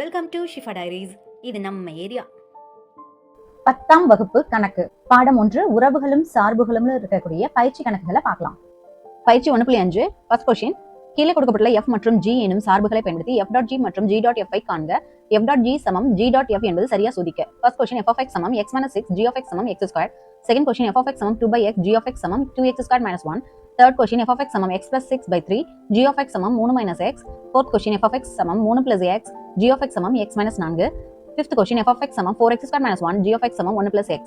Welcome to Shifa diaries. இது நம்ம area. 10ஆம் வகுப்பு கணக்கு பாடம் 1 உறவுகளும் சார்புகளும் இருக்கக்கூடிய பயிற்சி கணக்குகளை பார்க்கலாம். பயிற்சி 1.5 ஃபர்ஸ்ட் கொஸ்டின், கீழே கொடுக்கப்பட்டுள்ள f மற்றும் g எனும் சார்புகளை பயன்படுத்தி f டாட் g மற்றும் g டாட் f ஐ காண்க. f டாட் g சமம் g டாட் f என்பது சரியா சோதிக்க. First question f of x சமம் x minus 6 g of x சமம் x square. Second question f of x சமம் 2/x g of x சமம் 2x square minus 1. Third question f of x சமம் x plus 6/3 g of x சமம் 3 minus x. Fourth question f of x சமம் 3 plus x g of x சமம் x minus 4. Fifth question f of x சமம் 4x square minus 1 g of x சமம் 1 plus x.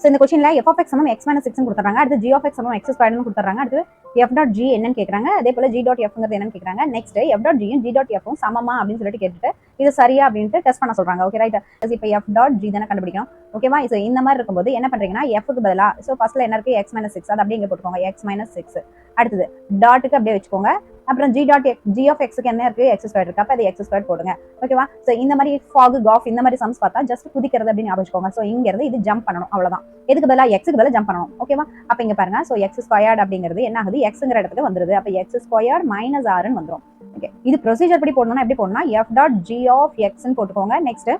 So இந்த கொஸ்டின்ல f of x சமம் x minus 6 கொடுத்துறாங்க. அடுத்து g of x சமம் x ஸ்கொயர்னு கொடுத்துறாங்க. அடுத்து f டாட் g என்னன்னு கேக்குறாங்க. அதே போல g டாட் f என்னன்னு கேக்குறாங்க. நெக்ஸ்ட் f டாட் g யும் g டாட் f ம் சமமா அப்படின்னு சொல்லிட்டு கேட்டுட்டு இது சரியா அப்படினு டெஸ்ட் பண்ண சொல்றாங்க. Okay right. இப்போ f டாட் g தான கண்டுபிடிக்கணும். ஓகேவா? சோ இந்த மாதிரி இருக்கும்போது என்ன பண்றீங்கன்னா f க்கு பதிலா சோ ஃபர்ஸ்ட்ல என்ன இருக்கு x minus 6 அது அப்படியே இங்க போட்டுக்கோங்க x minus 6. அடுத்து டாட்க்கு அப்படியே வெச்சுக்கோங்க. அப்புறம் g dot g of x க்கு என்ன இருக்கு x ஸ்கொயர் இருக்கு. அப்ப அது x ஸ்கொயர் போடுங்க. ஓகேவா? சோ இந்த மாதிரி fog golf இந்த மாதிரி சம்ஸ் பார்த்தா ஜஸ்ட் குதிக்கிறது அப்படி ஞாபகம் வச்சுக்கோங்க. சோ இங்க இருந்து இது ஜம்ப் பண்ணனும் அவ்வளவுதான். எதுக்கு பதிலா x க்கு பதிலா ஜம்ப் பண்ணனும். ஓகேவா? அப்ப இங்க பாருங்க. சோ x ஸ்கொயர்ட் அப்படிங்கிறது என்ன ஆகுது xங்கற இடத்துக்கு வந்துருது. அப்ப x ஸ்கொயர்ட் minus r ன்னு வந்துரும். ஓகே. இது ப்ரொசீஜர் படி போடணும்னா எப்படி போடணும்னா f dot g of x ன்னு போட்டுக்கோங்க. நெக்ஸ்ட்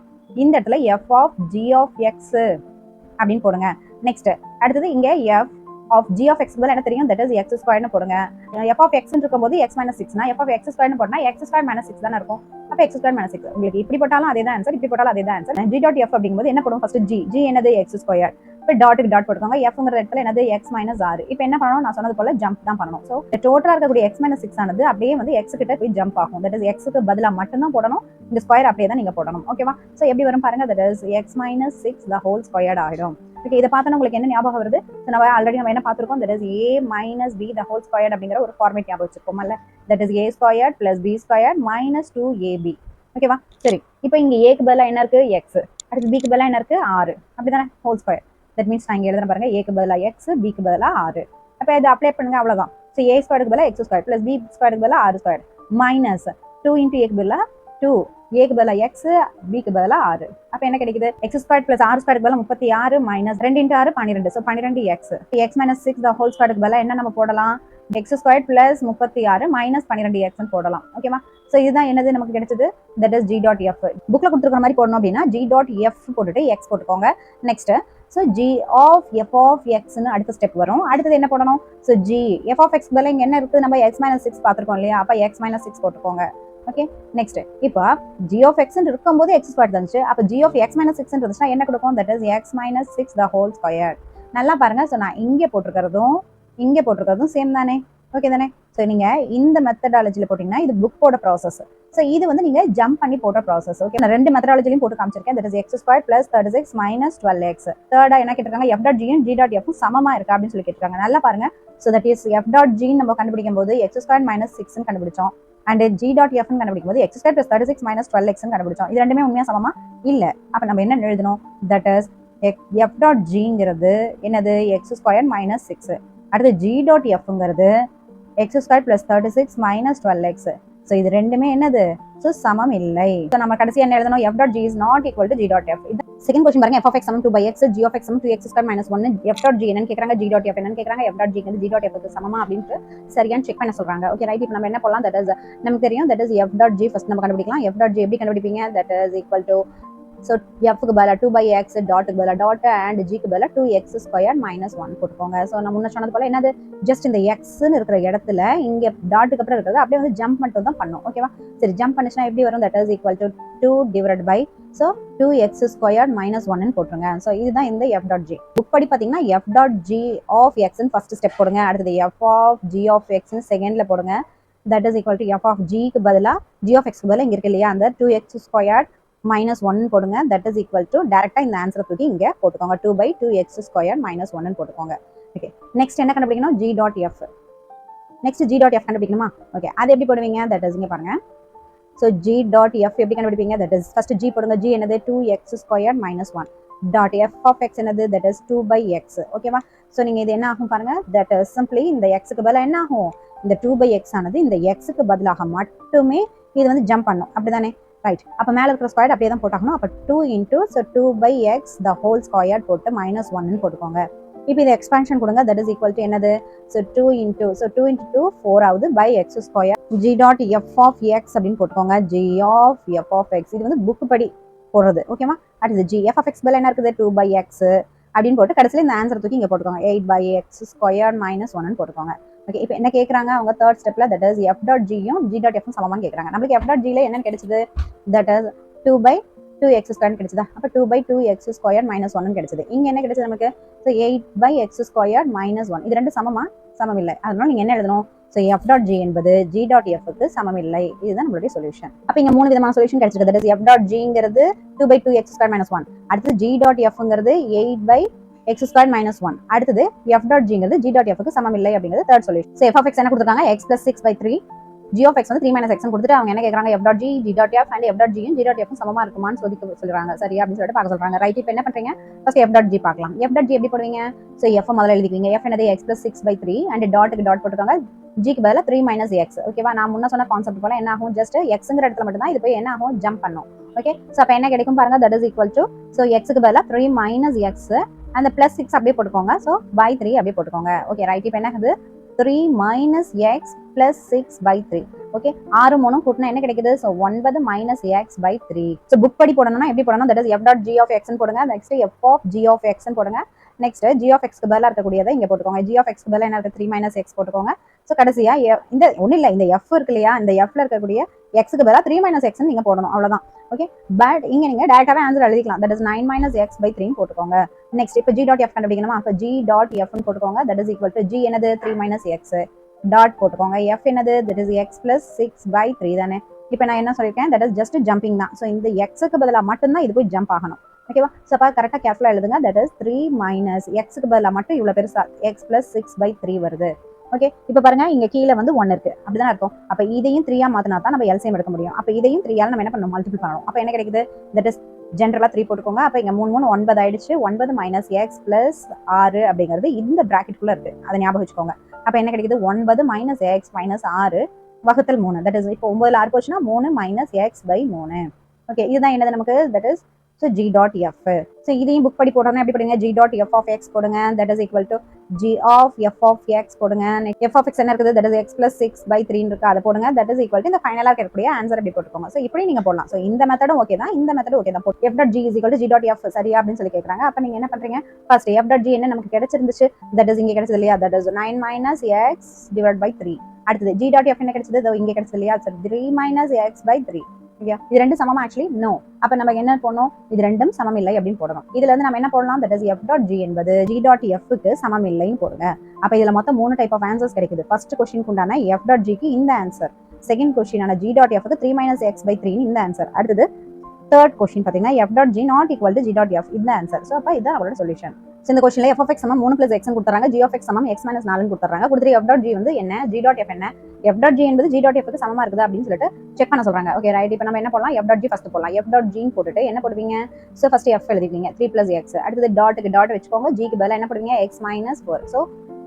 இந்த இடத்துல f of g of x அப்படினு போடுங்க. நெக்ஸ்ட் அடுத்து இங்க f of g of x பதிலா என்ன தெரியும், that is x ஸ்கொயர் னு போடுங்க. f of x ன்னு இருக்கும்போது x minus 6 னா f of x ஸ்கொயர் னு போட்டா x ஸ்கொயர் minus 6 தான இருக்கும். அப்ப x ஸ்கொயர் minus 6 உங்களுக்கு இப்படி போட்டாலும் அதே தான் ஆன்சர், இப்படி போட்டாலும் அதே தான் ஆன்சர். g டாட் f அப்படிங்கும்போது என்ன போடுவோம், ஃபர்ஸ்ட் g என்னது x ஸ்கொயர். இப்ப டாட்டுக்கு டாட் போட்டுக்கோங்க. fங்கற இடத்துல என்னது x minus r. இப்போ என்ன பண்ணனும், நான் சொன்னது போல ஜம்ப் தான் பண்ணனும். சோ டோட்டலா இருக்கக்கூடிய x minus 6 ஆனது அப்படியே வந்து x கிட்ட போய் ஜம்ப் ஆகும். that is x க்கு பதிலா மட்டும் தான் போடணும். இந்த ஸ்கொயர் அப்படியே தான் நீங்க போடணும். ஓகேவா? சோ எப்படி வரும் பாருங்க, that is x minus 6 the whole squared ஆயிடும். ஓகே, இத பார்த்தா உங்களுக்கு என்ன ஞாபகம் வருது? சோ நம்ம என்ன பாத்துறோம், that is a minus b the whole squared அப்படிங்கற ஒரு ஃபார்மேட் ஞாபகம் வச்சிருக்கோம்ல. that is a squared plus b squared minus 2ab. ஓகேவா? சரி, இப்போ இங்க a க்கு பதிலா என்ன இருக்கு x, அடுத்து b க்கு பதிலா என்ன இருக்கு r. அப்படிதானே ஹோல் ஸ்கொயர். that means நான் இங்க எழுதுறேன் பாருங்க, a க்கு பதிலா x b க்கு பதிலா r. அப்ப இத அப்ளை பண்ணுங்க அவ்வளவுதான். சோ a ஸ்கொயர் க்கு பதிலா x square plus b square க்கு பதிலா r square minus 2 into a க்கு பதிலா 2, a க்கு பதிலா x, b க்கு பதிலா r. அப்ப என்ன கிடைக்குது, x square plus r square க்கு பதிலா 36 minus 2 into r 12. So 12x. x minus 6 the whole square க்கு பதிலா என்ன நம்ம போடலாம், x square plus 36 minus 12x ன்னு போடலாம். ஓகேவா? சோ இதுதான் என்னது நமக்கு கிடைச்சது, that is g dot f. புக்ல கொடுத்திருக்கிற மாதிரி போடணும் அப்படினா g dot f போட்டுட்டு x போட்டுக்கோங்க. Next so g of f of x ன்னு அடுத்த ஸ்டெப் வரும். அடுத்து என்ன போடணும், so g f of x பதிலா இங்க என்ன இருக்கு, நம்ம x minus 6 பாத்துறோம் இல்லையா, அப்ப x minus 6 போட்டுக்கோங்க. ஓகே. நெக்ஸ்ட் இப்போ g of x ன்னு இருக்கும்போது x ஸ்கொயர் இருந்துச்சு. அப்ப g of x minus 6 இருந்துச்சுனா என்ன கொடுக்கும், that is x minus 6 the whole square. நல்லா பாருங்க. சோ நான் இங்க போட்டுக்கிறதும் சேம் தானே. ஓகே தானே. சோ நீங்க இந்த மெத்தடாலஜில போட்டீங்கன்னா இது புக்கோட ப்ராசஸ். சோ இது வந்து நீங்க ஜம்ப் பண்ணி போட்ட ப்ராசஸ். ஓகே, நான் ரெண்டு மெத்தடாலஜிலயும் போட்டு காமிச்சிருக்கேன். that is x squared plus 36 minus 12x. தேர்டா என்ன கேட்டிருக்காங்க, f dot g யும் g dot f ம் சமமா இருக்கா அப்படின்னு சொல்லி கேட்டிருக்காங்க. நல்லா பாருங்க. so that is f dot g நம்ம கண்டுபிடிக்கும் போது x squared minus 6 ன்னு கண்டுபிடிச்சோம். and g dot f ன்னு கண்டுபிடிக்கும் போது x squared plus 36 minus 12x ன்னு கண்டுபிடிச்சோம். இது ரெண்டுமே உண்மையா சமமா இல்ல. அப்ப நம்ம என்ன எழுதணும், that is f dot g ங்கிறது என்னது, x squared minus 6. அடுத்து g dot f ங்கிறது x squared plus 36 minus 12x. so இது ரெண்டுமே என்னது, so சமம் இல்லை. so நம்ம கடைசியா என்ன எழுதணும், f dot g is not equal to g dot f. Second question பாருங்க, f of x சமம் 2/x g of x சமம் 2x squared minus 1. f dot g என்னன்னு கேக்குறாங்க, g dot f என்னன்னு கேக்குறாங்க. f dot g க்கு g dot f க்கு சமமா அப்படினு சரியான்னு செக் பண்ண சொல்றாங்க. Okay right. இப்போ நம்ம என்ன பண்ணலாம், that is நமக்கு தெரியும், that is f dot g first நம்ம கண்டுபிடிக்கலாம். f dot g எப்படி கண்டுபிடிப்பீங்க, that is equal to so f க்கு பதிலா 2/x, டாட்க்கு பதிலா டாட் and g க்கு பதிலா 2x squared minus 1 போட்டுக்கோங்க. சோ நான் முன்ன சொன்னது போல என்னது, ஜஸ்ட் இந்த x ன்னு இருக்கிற இடத்துல இங்க டாட்க்கு அப்புறம் இருக்கிறது அப்படியே வந்து ஜம்ப் மட்டும் தான் பண்ணனும். ஓகேவா? சரி, ஜம்ப் பண்ணிச்சனா எப்படி வரும், that is equal to 2 divided by so 2x squared minus 1 ன்னு போட்டுருங்க. சோ இதுதான் இந்த f dot g. புக் படி பாத்தீங்கன்னா f dot g of x ன்னு ஃபர்ஸ்ட் ஸ்டெப் போடுங்க. அடுத்து f of g of x ன்னு செகண்ட்ல போடுங்க. that is equal to f of g க்கு பதிலா g of x க்கு பதிலா இங்க இருக்கு இல்லையா, அந்த 2x squared minus 1 போடுங்க. that is equal to டைரக்டா இந்த ஆன்சரை தூக்கி இங்க போட்டுக்கோங்க. 2 by 2x squared minus 1 போட்டுக்கோங்க. ஓகே, நெக்ஸ்ட் என்ன கண்டுபிடிக்கணும், g dot f. Next g dot f கண்டுபிடிக்கணுமா? ஓகே, அது எப்படி போடுவீங்க, that is இங்க பாருங்க. so g dot f எப்படி கண்டுபிடிப்பீங்க, that is first g போடுங்க. g என்னது 2x squared minus 1 dot f of x என்னது, that is 2 by x. ஓகேவா? சோ நீங்க இது என்ன ஆகும் பாருங்க, that is simply இந்த x க்கு பதிலா என்ன ஆகும், இந்த 2 by x ஆனது இந்த x க்கு பதிலாக மட்டுமே இது வந்து ஜம்ப் பண்ணும். அப்படிதானே ரைட். அப்ப மேல இருக்கிற ஸ்கொயர் அப்படியே தான் போட்டாகணும். அப்ப 2 into so 2 by x the whole squared போட்டு minus 1 ன்னு போட்டுக்கோங்க. இப்போ இது எக்ஸ்பான்ஷன் கொடுங்க, தட் இஸ் ஈக்குவல் டு என்னது, ஸோ 2 இன்டூ 2 4 ஆகுது by x square g dot f of x அப்படின்னு போட்டுக்கோங்க. G of f of x இது வந்து புக்கு படி போடுறது, ஓகேவா. அடுத்தது ஜி எஃப் ஆஃப் எக்ஸ் பதில் என்ன இருக்குது, 2 பை எக்ஸ் அப்படின்னு போட்டு கடைசியில் இந்த ஆன்சர் தூக்கி இங்கே போட்டுக்கோங்க. 8 பை எக்ஸ் ஸ்கொயர் மைனஸ் 1 போட்டுக்கோங்க. ஓகே, இப்போ என்ன கேட்குறாங்க அவங்க தேர்ட் ஸ்டெப்ல, தட் இஸ் எஃப் டாட் ஜியும் ஜி டாட் எஃப்ம் சமமானு கேட்குறாங்க. நம்மளுக்கு எஃப் டாட் ஜியில் என்ன கிடைச்சது, that is 2 by 2x square கிடைச்சதா. அப்போ 2 பை 2x ஸ்கொயர் மைனஸ் 1 கிடைச்சது. இங்கே என்ன கிடைச்சது நமக்கு, so 8 by x square minus 1. இது ரெண்டு சமமா, சமம் இல்லை. அதனால நீங்கள் என்ன எழுதணும், ஸோ எஃப் டாட் ஜி என்பது ஜி டாட் எஃப்க்கு சமம் இல்லை. இதுதான் நம்மளுடைய சொல்யூஷன். அப்போ இங்கே 3 விதமான சொல்யூஷன் கிடைச்சிருக்கு. தட் இஸ் எஃப் டாட் ஜிங்கிறது 2 பை 2x ஸ்கொயர் மைனஸ் 1. அடுத்தது ஜி டாட் எஃப்ங்கிறது 8 பை x ஸ்கொயர் மைனஸ் 1. அடுத்தது f டாட் ஜிங்கிறது g டாட் எஃப்க்கு சமம் இல்லை அப்படிங்கிறது third solution. So f of x என்ன கொடுத்துருக்காங்க, x plus 6 by 3. g of x வந்து 3 minus x கொடுத்துட்டு அவங்க என்ன கேட்குறாங்க, f dot g g dot f and f dot ஜியும் g டாட் எஃப்ம் சமமா இருக்குமான்னு சொல்றாங்க. சரியா அப்படின்னு சொல்லிட்டு பார்க்க சொல்றாங்க. ரைட், இப்போ என்ன பண்றீங்க, ஃபர்ஸ்ட் f டாட் ஜி பார்க்கலாம். f டாட் ஜி எப்படி போடுவீங்க, ஸோ f முதல்ல எழுதிக்குவீங்க. f என்னது x plus 6 by 3 அண்ட் டாட்டுக்கு டாட் போட்டுருக்காங்க. ஜிக்கு பதிலாக 3 minus x. ஓகேவா, நான் முன்ன சொன்ன கான்செப்ட் போல என்ன ஆகும், ஜஸ்ட் எக்ஸுங்கிற இடத்துல மட்டும் தான் இது போய் என்ன ஆகும், ஜம்ப் பண்ணும். ஓகே, ஸோ அப்போ என்ன கிடைக்கும் பாருங்க, that is equal to, so எக்ஸுக்கு பதிலாக 3 minus x அந்த பிளஸ் 6 அப்படியே போட்டுக்கோங்க. ஸோ பை 3 அப்படியே போட்டுக்கோங்க. ஓகே ரைட், இப்போ என்ன ஆகுது, 3 minus x plus 6 by 3. Okay, 6 3 கூட்டினா என்ன கிடைக்குது, so 9 minus x by 3. So book படி போடணும்னா எப்படி போடணும், that is f dot g of x போடுங்க. Next f of g of x போடுங்க. நெக்ஸ்ட் g of x க்கு பதிலாக இருக்கக்கூடியதை இங்கே போட்டுக்கோங்க. g of x க்கு பதிலாக என்ன இருக்கு, 3 minus x போட்டுக்கோங்க. ஸோ கடைசியா இந்த ஒன்றும் இல்லை, இந்த f இருக்கு இல்லையா, இந்த fல இருக்கக்கூடிய x க்கு பதிலாக 3 minus x நீங்க போடணும், அவ்வளவுதான். ஓகே, பட் இங்க நீங்க டைரக்டாவே ஆன்சர் எழுதிக்கலாம். That is 9 minus x by 3 போட்டுக்கோங்க. நெக்ஸ்ட் இப்போ g டாட் f கண்டுபிடிக்கணுமா, அப்போ g டாட் f போட்டுக்கோங்க. That is equal to g என்னது 3 minus x டாட் போட்டுக்கோங்க. f என்னது, that is x plus 6 by 3 தானே. இப்போ நான் என்ன சொல்லியிருக்கேன், தட் இஸ் ஜஸ்ட் ஜம்பிங் தான். ஸோ இந்த x க்கு பதிலாக மட்டும்தான் இது போய் ஜம்ப் ஆகணும். ஓகேவா, ஸோ அப்போ கரெக்டாக கேர்ஃபுல்லாக எழுதுங்க. தட் இஸ் 3 minus x க்கு பதிலாக மட்டும் இவ்வளோ பெருசா x plus 6 by 3 வருது. ஓகே, இப்போ பாருங்க இங்க கீழே வந்து 1 இருக்கு, அப்படிதான் அர்த்தம். அப்ப இதையும் 3 மாத்தினா தான் நம்ம எல்சிஎம் எடுக்க முடியும். அப்ப இதையும் 3 ஆல நம்ம என்ன பண்ணணும், மல்டிபிள் பண்ணணும். அப்ப என்ன கிடைக்குது, தட் இஸ் ஜென்ரலா 3 போட்டுக்கோங்க. அப்ப இங்க 3 3 9 ஆயிடுச்சு. 9 minus x plus 6 அப்படிங்கிறது இந்த பிராக்கெட்டுக்குள்ள இருக்கு, அதை ஞாபகம் வச்சுக்கோங்க. அப்ப என்ன கிடைக்குது, 9 minus x minus 6 வகுத்தல் 3. தட் இஸ் இப்போ 9ல 6 போச்சுன்னா 3 minus x by 3. ஓகே, இதுதான் என்னது நமக்கு, that is so g dot f. So இதையும் புக் படி போட்டோம்னா எப்படி போடுங்க, g dot f of x போடுங்க. That is equal to g of f of x போடுங்க. எஃப் ஆஃப் எக்ஸ் என்ன இருக்குது, that is x plus 6 by 3 இருக்கு, அதை போடுங்க. தட் இஸ் ஈக்குவல் டு இந்த ஃபைனலாக இருக்கக்கூடிய ஆன்சர் எப்படி போட்டுக்கோங்க. ஸோ இப்படி நீங்க போடலாம். ஸோ இந்த மெத்தடும் ஓகே தான், இந்த மெத்தடும் ஓகே தான். F dot G is equal to g dot F சரியா அப்படின்னு சொல்லி கேட்குறாங்க. அப்போ நீங்க என்ன பண்றீங்க, ஃபர்ஸ்ட் எஃப் டாட் ஜி என்ன நமக்கு கிடைச்சிருந்துச்சு, தட் இஸ் இங்கே கிடைச்சது இல்லையா, that is 9 minus x divided by 3. அடுத்தது g டாட் எஃப் என்ன கிடைச்சது, இங்கே கிடைச்சது இல்லையா, 3 minus x by 3. இது ரெண்டு சமமா, ஆக்சுவலி நோ. அப்ப நம்ம என்ன போடணும், இது ரெண்டும் சமம் இல்லை அப்படின்னு போடணும். இதுல இருந்து நம்ம என்ன போடலாம், that is f dot g என்பது g டாட் f க்கு சமம் இல்லைன்னு போடுங்க. அப்ப இதுல மொத்தம் 3 டைப் ஆஃப் ஆன்சர்ஸ் கிடைக்குது. ஃபர்ஸ்ட் क्वेश्चनக்கு உண்டான f டாட் g க்கு இந்த ஆன்சர், செகண்ட் क्वेश्चनाன g டாட் f க்கு 3 minus x by 3 இந்த ஆன்சர். அடுத்தது தேர்ட் क्वेश्चन பாத்தீங்கன்னா f dot g not equal to g dot f இந்த ஆன்சர். சோ அப்ப இதான் நம்மளோட சொல்யூஷன். சோ இந்த क्वेश्चनல f of x சமம் 3 plus x ன்னு கொடுத்தறாங்க, g of x சமம் x minus 4 ன்னு கொடுத்தறாங்க. கொடுத்துட்டு f டாட் g வந்து என்ன, g டாட் f என்ன, f டாட் g என்பது g டாட் f க்கு சமமா இருக்குதா அப்படின்னு சொல்லிட்டு செக் பண்ண சொல்றாங்க. ஓகே ரைட், இப்போ நம்ம என்ன பண்ணலாம், f டாட் g ஃபர்ஸ்ட் போடலாம். f டாட் g போட்டுட்டு என்ன போடுவீங்க, so first f எழுதிவீங்க 3 plus x. அடுத்து டாட்டுக்கு டாட் வெச்சுக்கோங்க, g க்கு பதிலா என்ன போடுவீங்க, x minus 4. சோ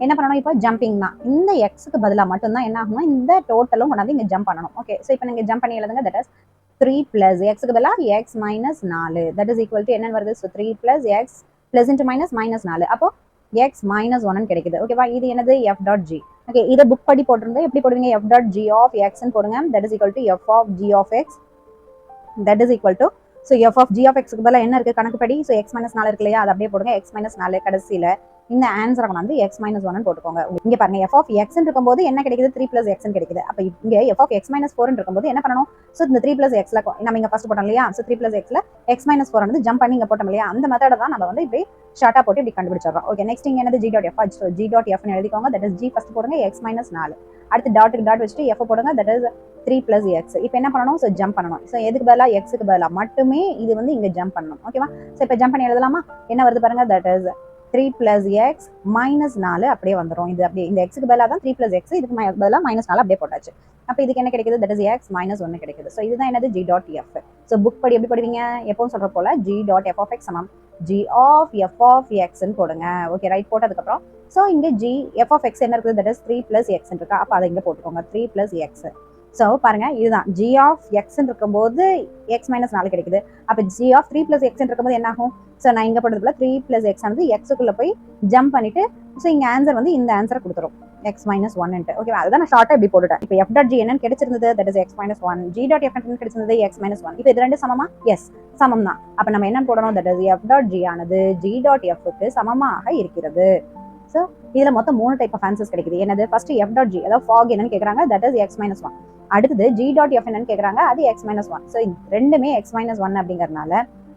என்ன பண்ணணும், இப்போ ஜம்பிங் தான். இந்த x க்கு பதிலா மட்டும் தான் என்ன ஆகும்னா இந்த டோட்டலும் கொண்டாந்து இங்க ஜம்ப் பண்ணணும். ஓகே, சோ இப்போ நீங்க ஜம்ப் பண்ணி எழுதுங்க. தட் இஸ் 3 plus x க்கு பதிலா x minus 4. That is equal to என்ன வருது, so 3 plus x plus into minus minus 4. அப்போ x minus 1 கிடைக்குது. ஓகேவா, இது என்னது f டாட் g. ஓகே, இத புக் படி போட்டுருந்தா எப்படி போடுவீங்க, f dot g of x ன்னு போடுங்க. That is equal to f of g of x. That is equal to so f of g of x க்கு பதிலா என்ன இருக்கு கணக்குப்படி, சோ x minus 4 இருக்கு இல்லையா, அது அப்படியே போடுங்க. x minus 4 கடைசில இந்த ஆன்சரை வந்து x minus 1 ன்னு போட்டுக்கோங்க. இங்க பாருங்க f of x ன்னு இருக்கும்போது என்ன கிடைக்குது, 3 plus x ன்னு கிடைக்குது. அப்ப இங்க f of x minus 4 ன்னு இருக்கும்போது என்ன பண்ணணும், சோ இந்த 3 plus x ல நம்ம இங்க ஃபர்ஸ்ட் போட்டோம் இல்லையா, சோ 3 plus x ல x minus 4 வந்து ஜம்ப் பண்ணி இங்க போட்டோம் இல்லையா, அந்த மெத்தட தான் நம்ம வந்து இப்படி ஷார்ட்டா போட்டு இப்படி கண்டுபிடிச்சறோம். ஓகே, நெக்ஸ்ட் இங்க என்னது g dot f. So g dot f ன்னு எழுதிக்கோங்க. தட் இஸ் g ஃபர்ஸ்ட் போடுங்க, x minus 4. அடுத்து டாட்டுக்கு டாட் வச்சிட்டு f போடுங்க. That is 3 plus x. இப்போ என்ன பண்ணணும், சோ ஜம்ப் பண்ணணும். சோ எதுக்கு பதிலா, x க்கு பதிலா மட்டுமே இது வந்து இங்க ஜம்ப் பண்ணணும். ஓகேவா, சோ இப்போ ஜம்ப் பண்ணி எழுதலாமா, என்ன வருது பாருங்க. That is 3 plus x minus 4 அப்படியே வந்துரும். இது அப்படியே இந்த x க்கு பதிலா தான் 3 plus x, இதுக்கு பதிலா minus 4 அப்படியே போட்டாச்சு. அப்ப இதுக்கு என்ன கிடைக்குது, தட் இஸ் x minus 1 கிடைக்குது. சோ இதுதான் என்னது, g dot f. So book படி எப்படி போடுவீங்க, எப்பவும் சொல்ற போல g dot f of x சமம் g of f of x ன்னு போடுங்க. ஓகே ரைட், போட்டதுக்கு அப்புறம் சோ இங்க g f of x என்ன இருக்குது, தட் இஸ் 3 plus x இருக்கு. அப்ப அதை இங்க போட்டுக்கோங்க, 3 plus x. ஸோ பாருங்க இதுதான் g ஆஃப் எக்ஸ்ன்னு இருக்கும்போது x மைனஸ் 4 கிடைக்குது. அப்போ g ஆஃப் 3 பிளஸ் எக்ஸ்ன்னு இருக்கும்போது என்ன ஆகும்? ஸோ நான் இங்கே போட்டதுல 3 பிளஸ் எக்ஸ் ஆனது எக்ஸுக்குள்ள போய் ஜம்ப் பண்ணிட்டு ஸோ இங்கே ஆன்சர் வந்து இந்த ஆன்சரை கொடுத்துரும் x மைனஸ் 1. ஓகே, அதுதான் நான் ஷார்ட்டாக இப்படி போட்டுட்டேன். இப்போ f டாட் g என்னன்னு கிடைச்சிருந்தது, that is x minus 1. g dot f என்னன்னு கிடைச்சிருந்தது x மைனஸ் 1. இப்போ இது ரெண்டு சமமா? எஸ், சமம் தான். அப்போ நம்ம என்ன போடணும், that is f dot g ஆனது g டாட் f க்கு சமமாக இருக்கிறது. ஸோ இதுல மொத்தம் 3 டைப் ஆஃப் ஆன்சர்ஸ் கிடைக்குது. என்னது? ஃபர்ஸ்ட் f டாட் g, அதாவது ஃபாக் என்னன்னு கேட்குறாங்க, தட் இஸ் x மைனஸ் 1. அடுத்தது g டாட் f என்னன்னு கேட்குறாங்க, அது x மைனஸ் 1. ஸோ ரெண்டுமே x மைனஸ் 1 அப்படிங்கறதுனால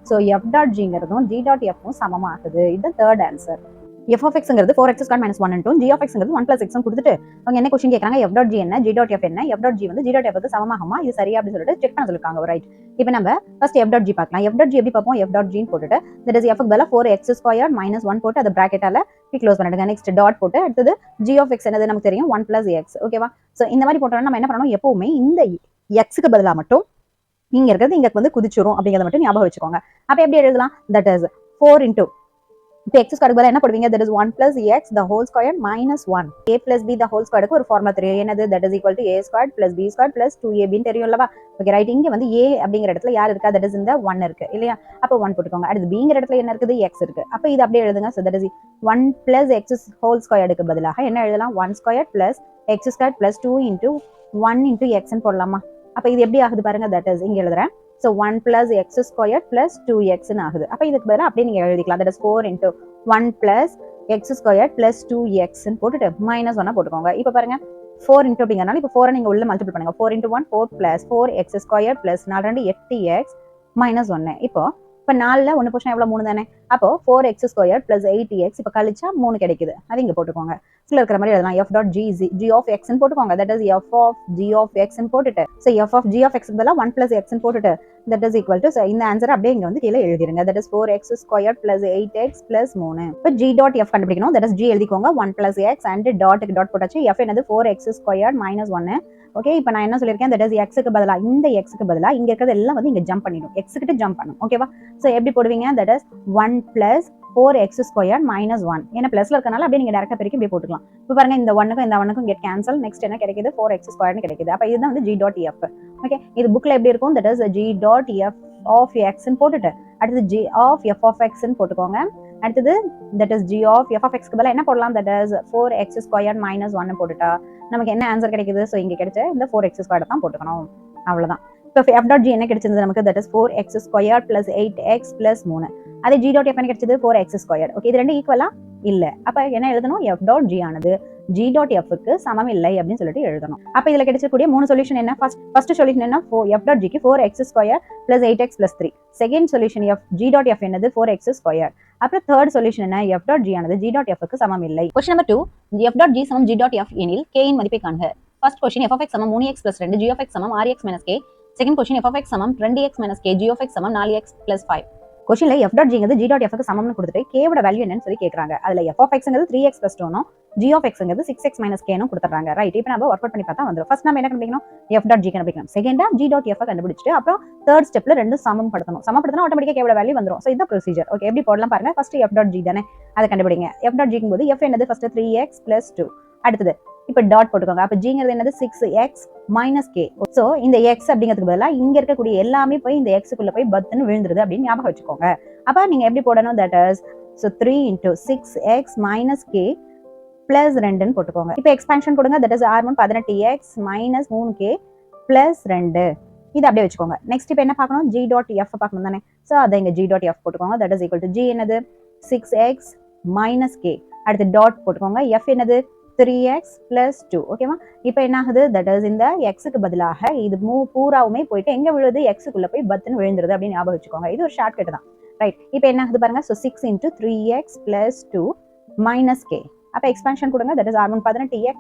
ஸோ f டாட் gங்கிறதும் g டாட் fவும் சமமாகுது. இது தேர்ட் ஆன்சர். f of xங்கிறது 4x square minus 1 into g of xங்கிறது 1 plus x கொடுத்துட்டு அவங்க என்ன கொஸ்டின் கேட்குறாங்க, f டாட் g என்ன, g டாட் f என்ன, f டாட் g வந்து g டாட் f க்கு சமமாகுமா, இது சரியா அப்படின்னு சொல்லிட்டு செக் பண்ண சொல்லிருக்காங்க. ரைட், இப்போ நம்ம ஃபர்ஸ்ட் f டாட் g பார்க்கலாம். f டாட் g எப்படி பார்ப்போம், f டாட் g போட்டுட்டு தட் இஸ் f க்கு பதிலா 4x ஸ்கொயர் மைனஸ் 1 போட்டு அதை பிராக்கெட்டால க்ளோஸ் பண்ணிடுங்க. நெக்ஸ்ட் டாட் போட்டு அடுத்தது g of x என்னது நமக்கு தெரியும் 1 plus x. ஓகேவா? ஸோ இந்த மாதிரி போட்டோம்னா நம்ம என்ன பண்ணணும், எப்பவுமே இந்த x க்கு பதிலா மட்டும் இங்க இருக்கிறது இங்க வந்து குதிச்சிரும் அப்படிங்கறத மட்டும் ஞாபகம் வச்சுக்கோங்க. அப்ப எப்படி எழுதலாம், தட் இஸ் 4 into இப்போ x ஸ்கொயருக்கு பதிலா என்ன போடுவீங்க, that is 1 plus x the whole square minus 1 a plus b the whole square க்கு ஒரு ஃபார்முலா தெரியும். என்னது, that is equal to a square plus b square plus 2ab ன்னு தெரியும்லவா? ஓகே ரைட், இங்க வந்து a அப்படிங்கிற இடத்துல யார் இருக்கா, தட் இஸ் இந்த 1 இருக்கு இல்லையா? அப்போ 1 போட்டுக்கோங்க. அடுத்து bங்கிற இடத்துல என்ன இருக்குது, x இருக்கு. அப்போ இது அப்படியே எழுதுங்க. So that is 1 plus x whole ஸ்கொயருக்கு பதிலாக என்ன எழுதலாம், 1 square plus x square plus 2 into 1 into x ன்னு போடலாமா? அப்போ இது எப்படி ஆகுது பாருங்க, தட் இஸ் இங்க எழுதுறேன். So 1 plus x square plus 2x ஆகுது. அப்போ இதுக்கு பதிலாக அப்படியே நீங்க எழுதிக்கலாம். That is 4 into 1 plus x square plus 2x போட்டுட்டு மைனஸ் 1 போட்டுக்கோங்க. இப்போ பாருங்க 4 into அப்படிங்கறனால இப்போ 4 நீங்க உள்ள மல்டிபிள் பண்ணுங்க. 4 into 1 4 plus 4x square plus 4 2 8x minus 1. இப்போ 4ல 1 போஷன் எவ்வளவு 3 தானே? அப்போ 4x ஸ்கொயர் plus 8x இப்போ கழிச்சா 3 கிடைக்குது. அது இங்க போட்டுக்கோங்க. கீழ இருக்கிற மாதிரி எழுதலாம் f dot g of x ன்னு போட்டுக்கோங்க. That is f of g of x ன்னு போட்டுட்டு so f of g of x க்கு பதிலா 1 plus x ன்னு போட்டுட்டு தட் இஸ் ஈக்குவல் டு இந்த ஆன்சர் அப்படியே இங்க வந்து கீழ எழுதிருங்க. That is 4x square plus 8x plus 3. இப்போ g டாட் f கண்டுபிடிக்கணும். தட் இஸ் g எழுதிக்கோங்க 1 plus x and டாட்டுக்கு டாட் போட்டாச்சு. f என்னது 4x ஸ்கொயர் minus 1. ஓகே, இப்போ நான் என்ன சொல்லிருக்கேன், தட் இஸ் x க்கு பதிலா இந்த x க்கு பதிலா இங்க இருக்கிறது எல்லாம் வந்து இங்க ஜம்ப் பண்ணிடும். x கிட்ட ஜம்ப் பண்ணும். ஓகேவா? சோ எப்படி போடுவீங்க, that is 1 plus 4x square minus 1. ஏன்னா பிளஸ்ல இருக்கனால அப்படியே நீங்க டைரக்டா பெருக்கி இப்படி போட்டுக்கலாம். இப்போ பாருங்க இந்த 1க்கும் இந்த 1க்கும் கெட் கேன்சல். நெக்ஸ்ட் என்ன கிடைக்குது, 4x ஸ்கொயர்னு கிடைக்குது. அப்ப இதுதான் வந்து g டாட் f. ஓகே, இது புக்ல எப்படி இருக்கும், that is g dot f of x ன்னு போட்டுட்டு அடுத்து g of f of x ன்னு போட்டுக்கோங்க. அடுத்தது that is g of f of x க்கு பதிலா என்ன போடலாம், that is 4x square minus 1 போட்டுட்டா நமக்கு என்ன ஆன்சர் கிடைக்குது. சோ இங்க கிடைச்ச இந்த 4x ஸ்கொயர் தான் போட்டுக்கணும். அவ்வளவுதான். இப்போ f டாட் g என்ன கிடைச்சது நமக்கு, that is 4x square plus 8x plus 3. அதே g டாட் f என்ன கிடைச்சது, 4x ஸ்கொயர். ஓகே, இது ரெண்டு ஈக்குவலா இல்ல. அப்ப என்ன எழுதணும், f டாட் g ஆனது g டாட் f க்கு சமம் இல்லை அப்படின்னு சொல்லிட்டு எழுதணும். அப்ப இதுல கிடைச்சக்கூடிய மூணு சொல்யூஷன் என்ன, ஃபர்ஸ்ட் சொல்யூஷன் என்ன, f டாட் g க்கு 4x square plus 8x plus 3. Second solution g dot f என்னது 4x ஸ்கொயர். அப்புறம் தேர்ட் சொல்யூஷன் என்ன, f டாட் g ஆனது g டாட் f க்கு சமம் இல்லை. Question number 2, f dot g சமம் g டாட் f எனில் k இன் மதிப்பை காண்க. First question f of x சமம் 3x plus 2 g of x சமம் 6x minus k. Second question f of x சமம் 2x minus k g of x சமம் 4x plus 5. क्वेश्चनல f dot gங்கிறது g dot f க்கு சமம்னு கொடுத்துட்டு k வோட வேல்யூ என்னன்னு சொல்லி கேக்குறாங்க. அதுல f of xங்கிறது 3x plus 2 னும் g of xங்கிறது 6x minus k னும் கொடுத்துறாங்க. ரைட், இப்போ நம்ம வொர்க் அவுட் பண்ணி பார்த்தா வந்துரும். ஃபர்ஸ்ட் நாம என்ன கண்டுபிடிக்கணும், f டாட் g கண்டுபிடிக்கணும். செகண்டா g டாட் f கண்டுபிடிச்சிட்டு அப்புறம் தேர்ட் ஸ்டெப்ல ரெண்டும் சமப்படுத்தணும். சமப்படுத்தினா ஆட்டோமேட்டிக்கா k வோட வேல்யூ வந்துரும். சோ இந்த ப்ரொசீஜர். ஓகே, எப்படி போடலாம் பாருங்க. ஃபர்ஸ்ட் f டாட் g தானே, அதை கண்டுபிடிங்க. f டாட் g ங்கும்போது f என்னது ஃபர்ஸ்ட் 3x plus 2. அடுத்தது இப்போ டாட் போட்டுக்கோங்க. அப்ப gங்கிறது என்னது 6x minus k. சோ இந்த x அப்படிங்கிறதுக்கு பதிலா இங்க இருக்கக்கூடிய எல்லாமே போய் இந்த x க்குள்ள போய் பத்துன்னு விழுந்துருது அப்படின்னு ஞாபகம் வச்சுக்கோங்க. அப்ப நீங்க எப்படி போடணும், that is so 3 into 6x minus k plus 2 ன்னு போட்டுக்கோங்க. இப்போ எக்ஸ்பான்ஷன் கொடுங்க. That is r1 18x minus 3k plus 2. இது அப்படியே வச்சுக்கோங்க. நெக்ஸ்ட் இப்போ என்ன பார்க்கணும், g டாட் f பார்க்கணும் தானே. சோ அதை இங்க g டாட் f போட்டுக்கோங்க. That is equal to g என்னது 6x minus k. அடுத்து டாட் போட்டுக்கோங்க. f என்னது 3x plus 2. ஓகேவா? இப்போ என்ன ஆகுது, தட் இஸ் இந்த x க்கு பதிலாக இது பூராவுமே போயிட்டு எங்க விழுது, x க்குள்ள போய் பத்துன்னு விழுந்துருது அப்படின்னு ஞாபகம் வச்சுக்கோங்க. இது ஒரு ஷார்ட் கட் தான். ரைட், இப்போ என்ன ஆகுது பாருங்க. so 6 into 3x plus 2 minus k. அப்ப எக்ஸ்பான்ஷன் கொடுங்க. That is r1 18x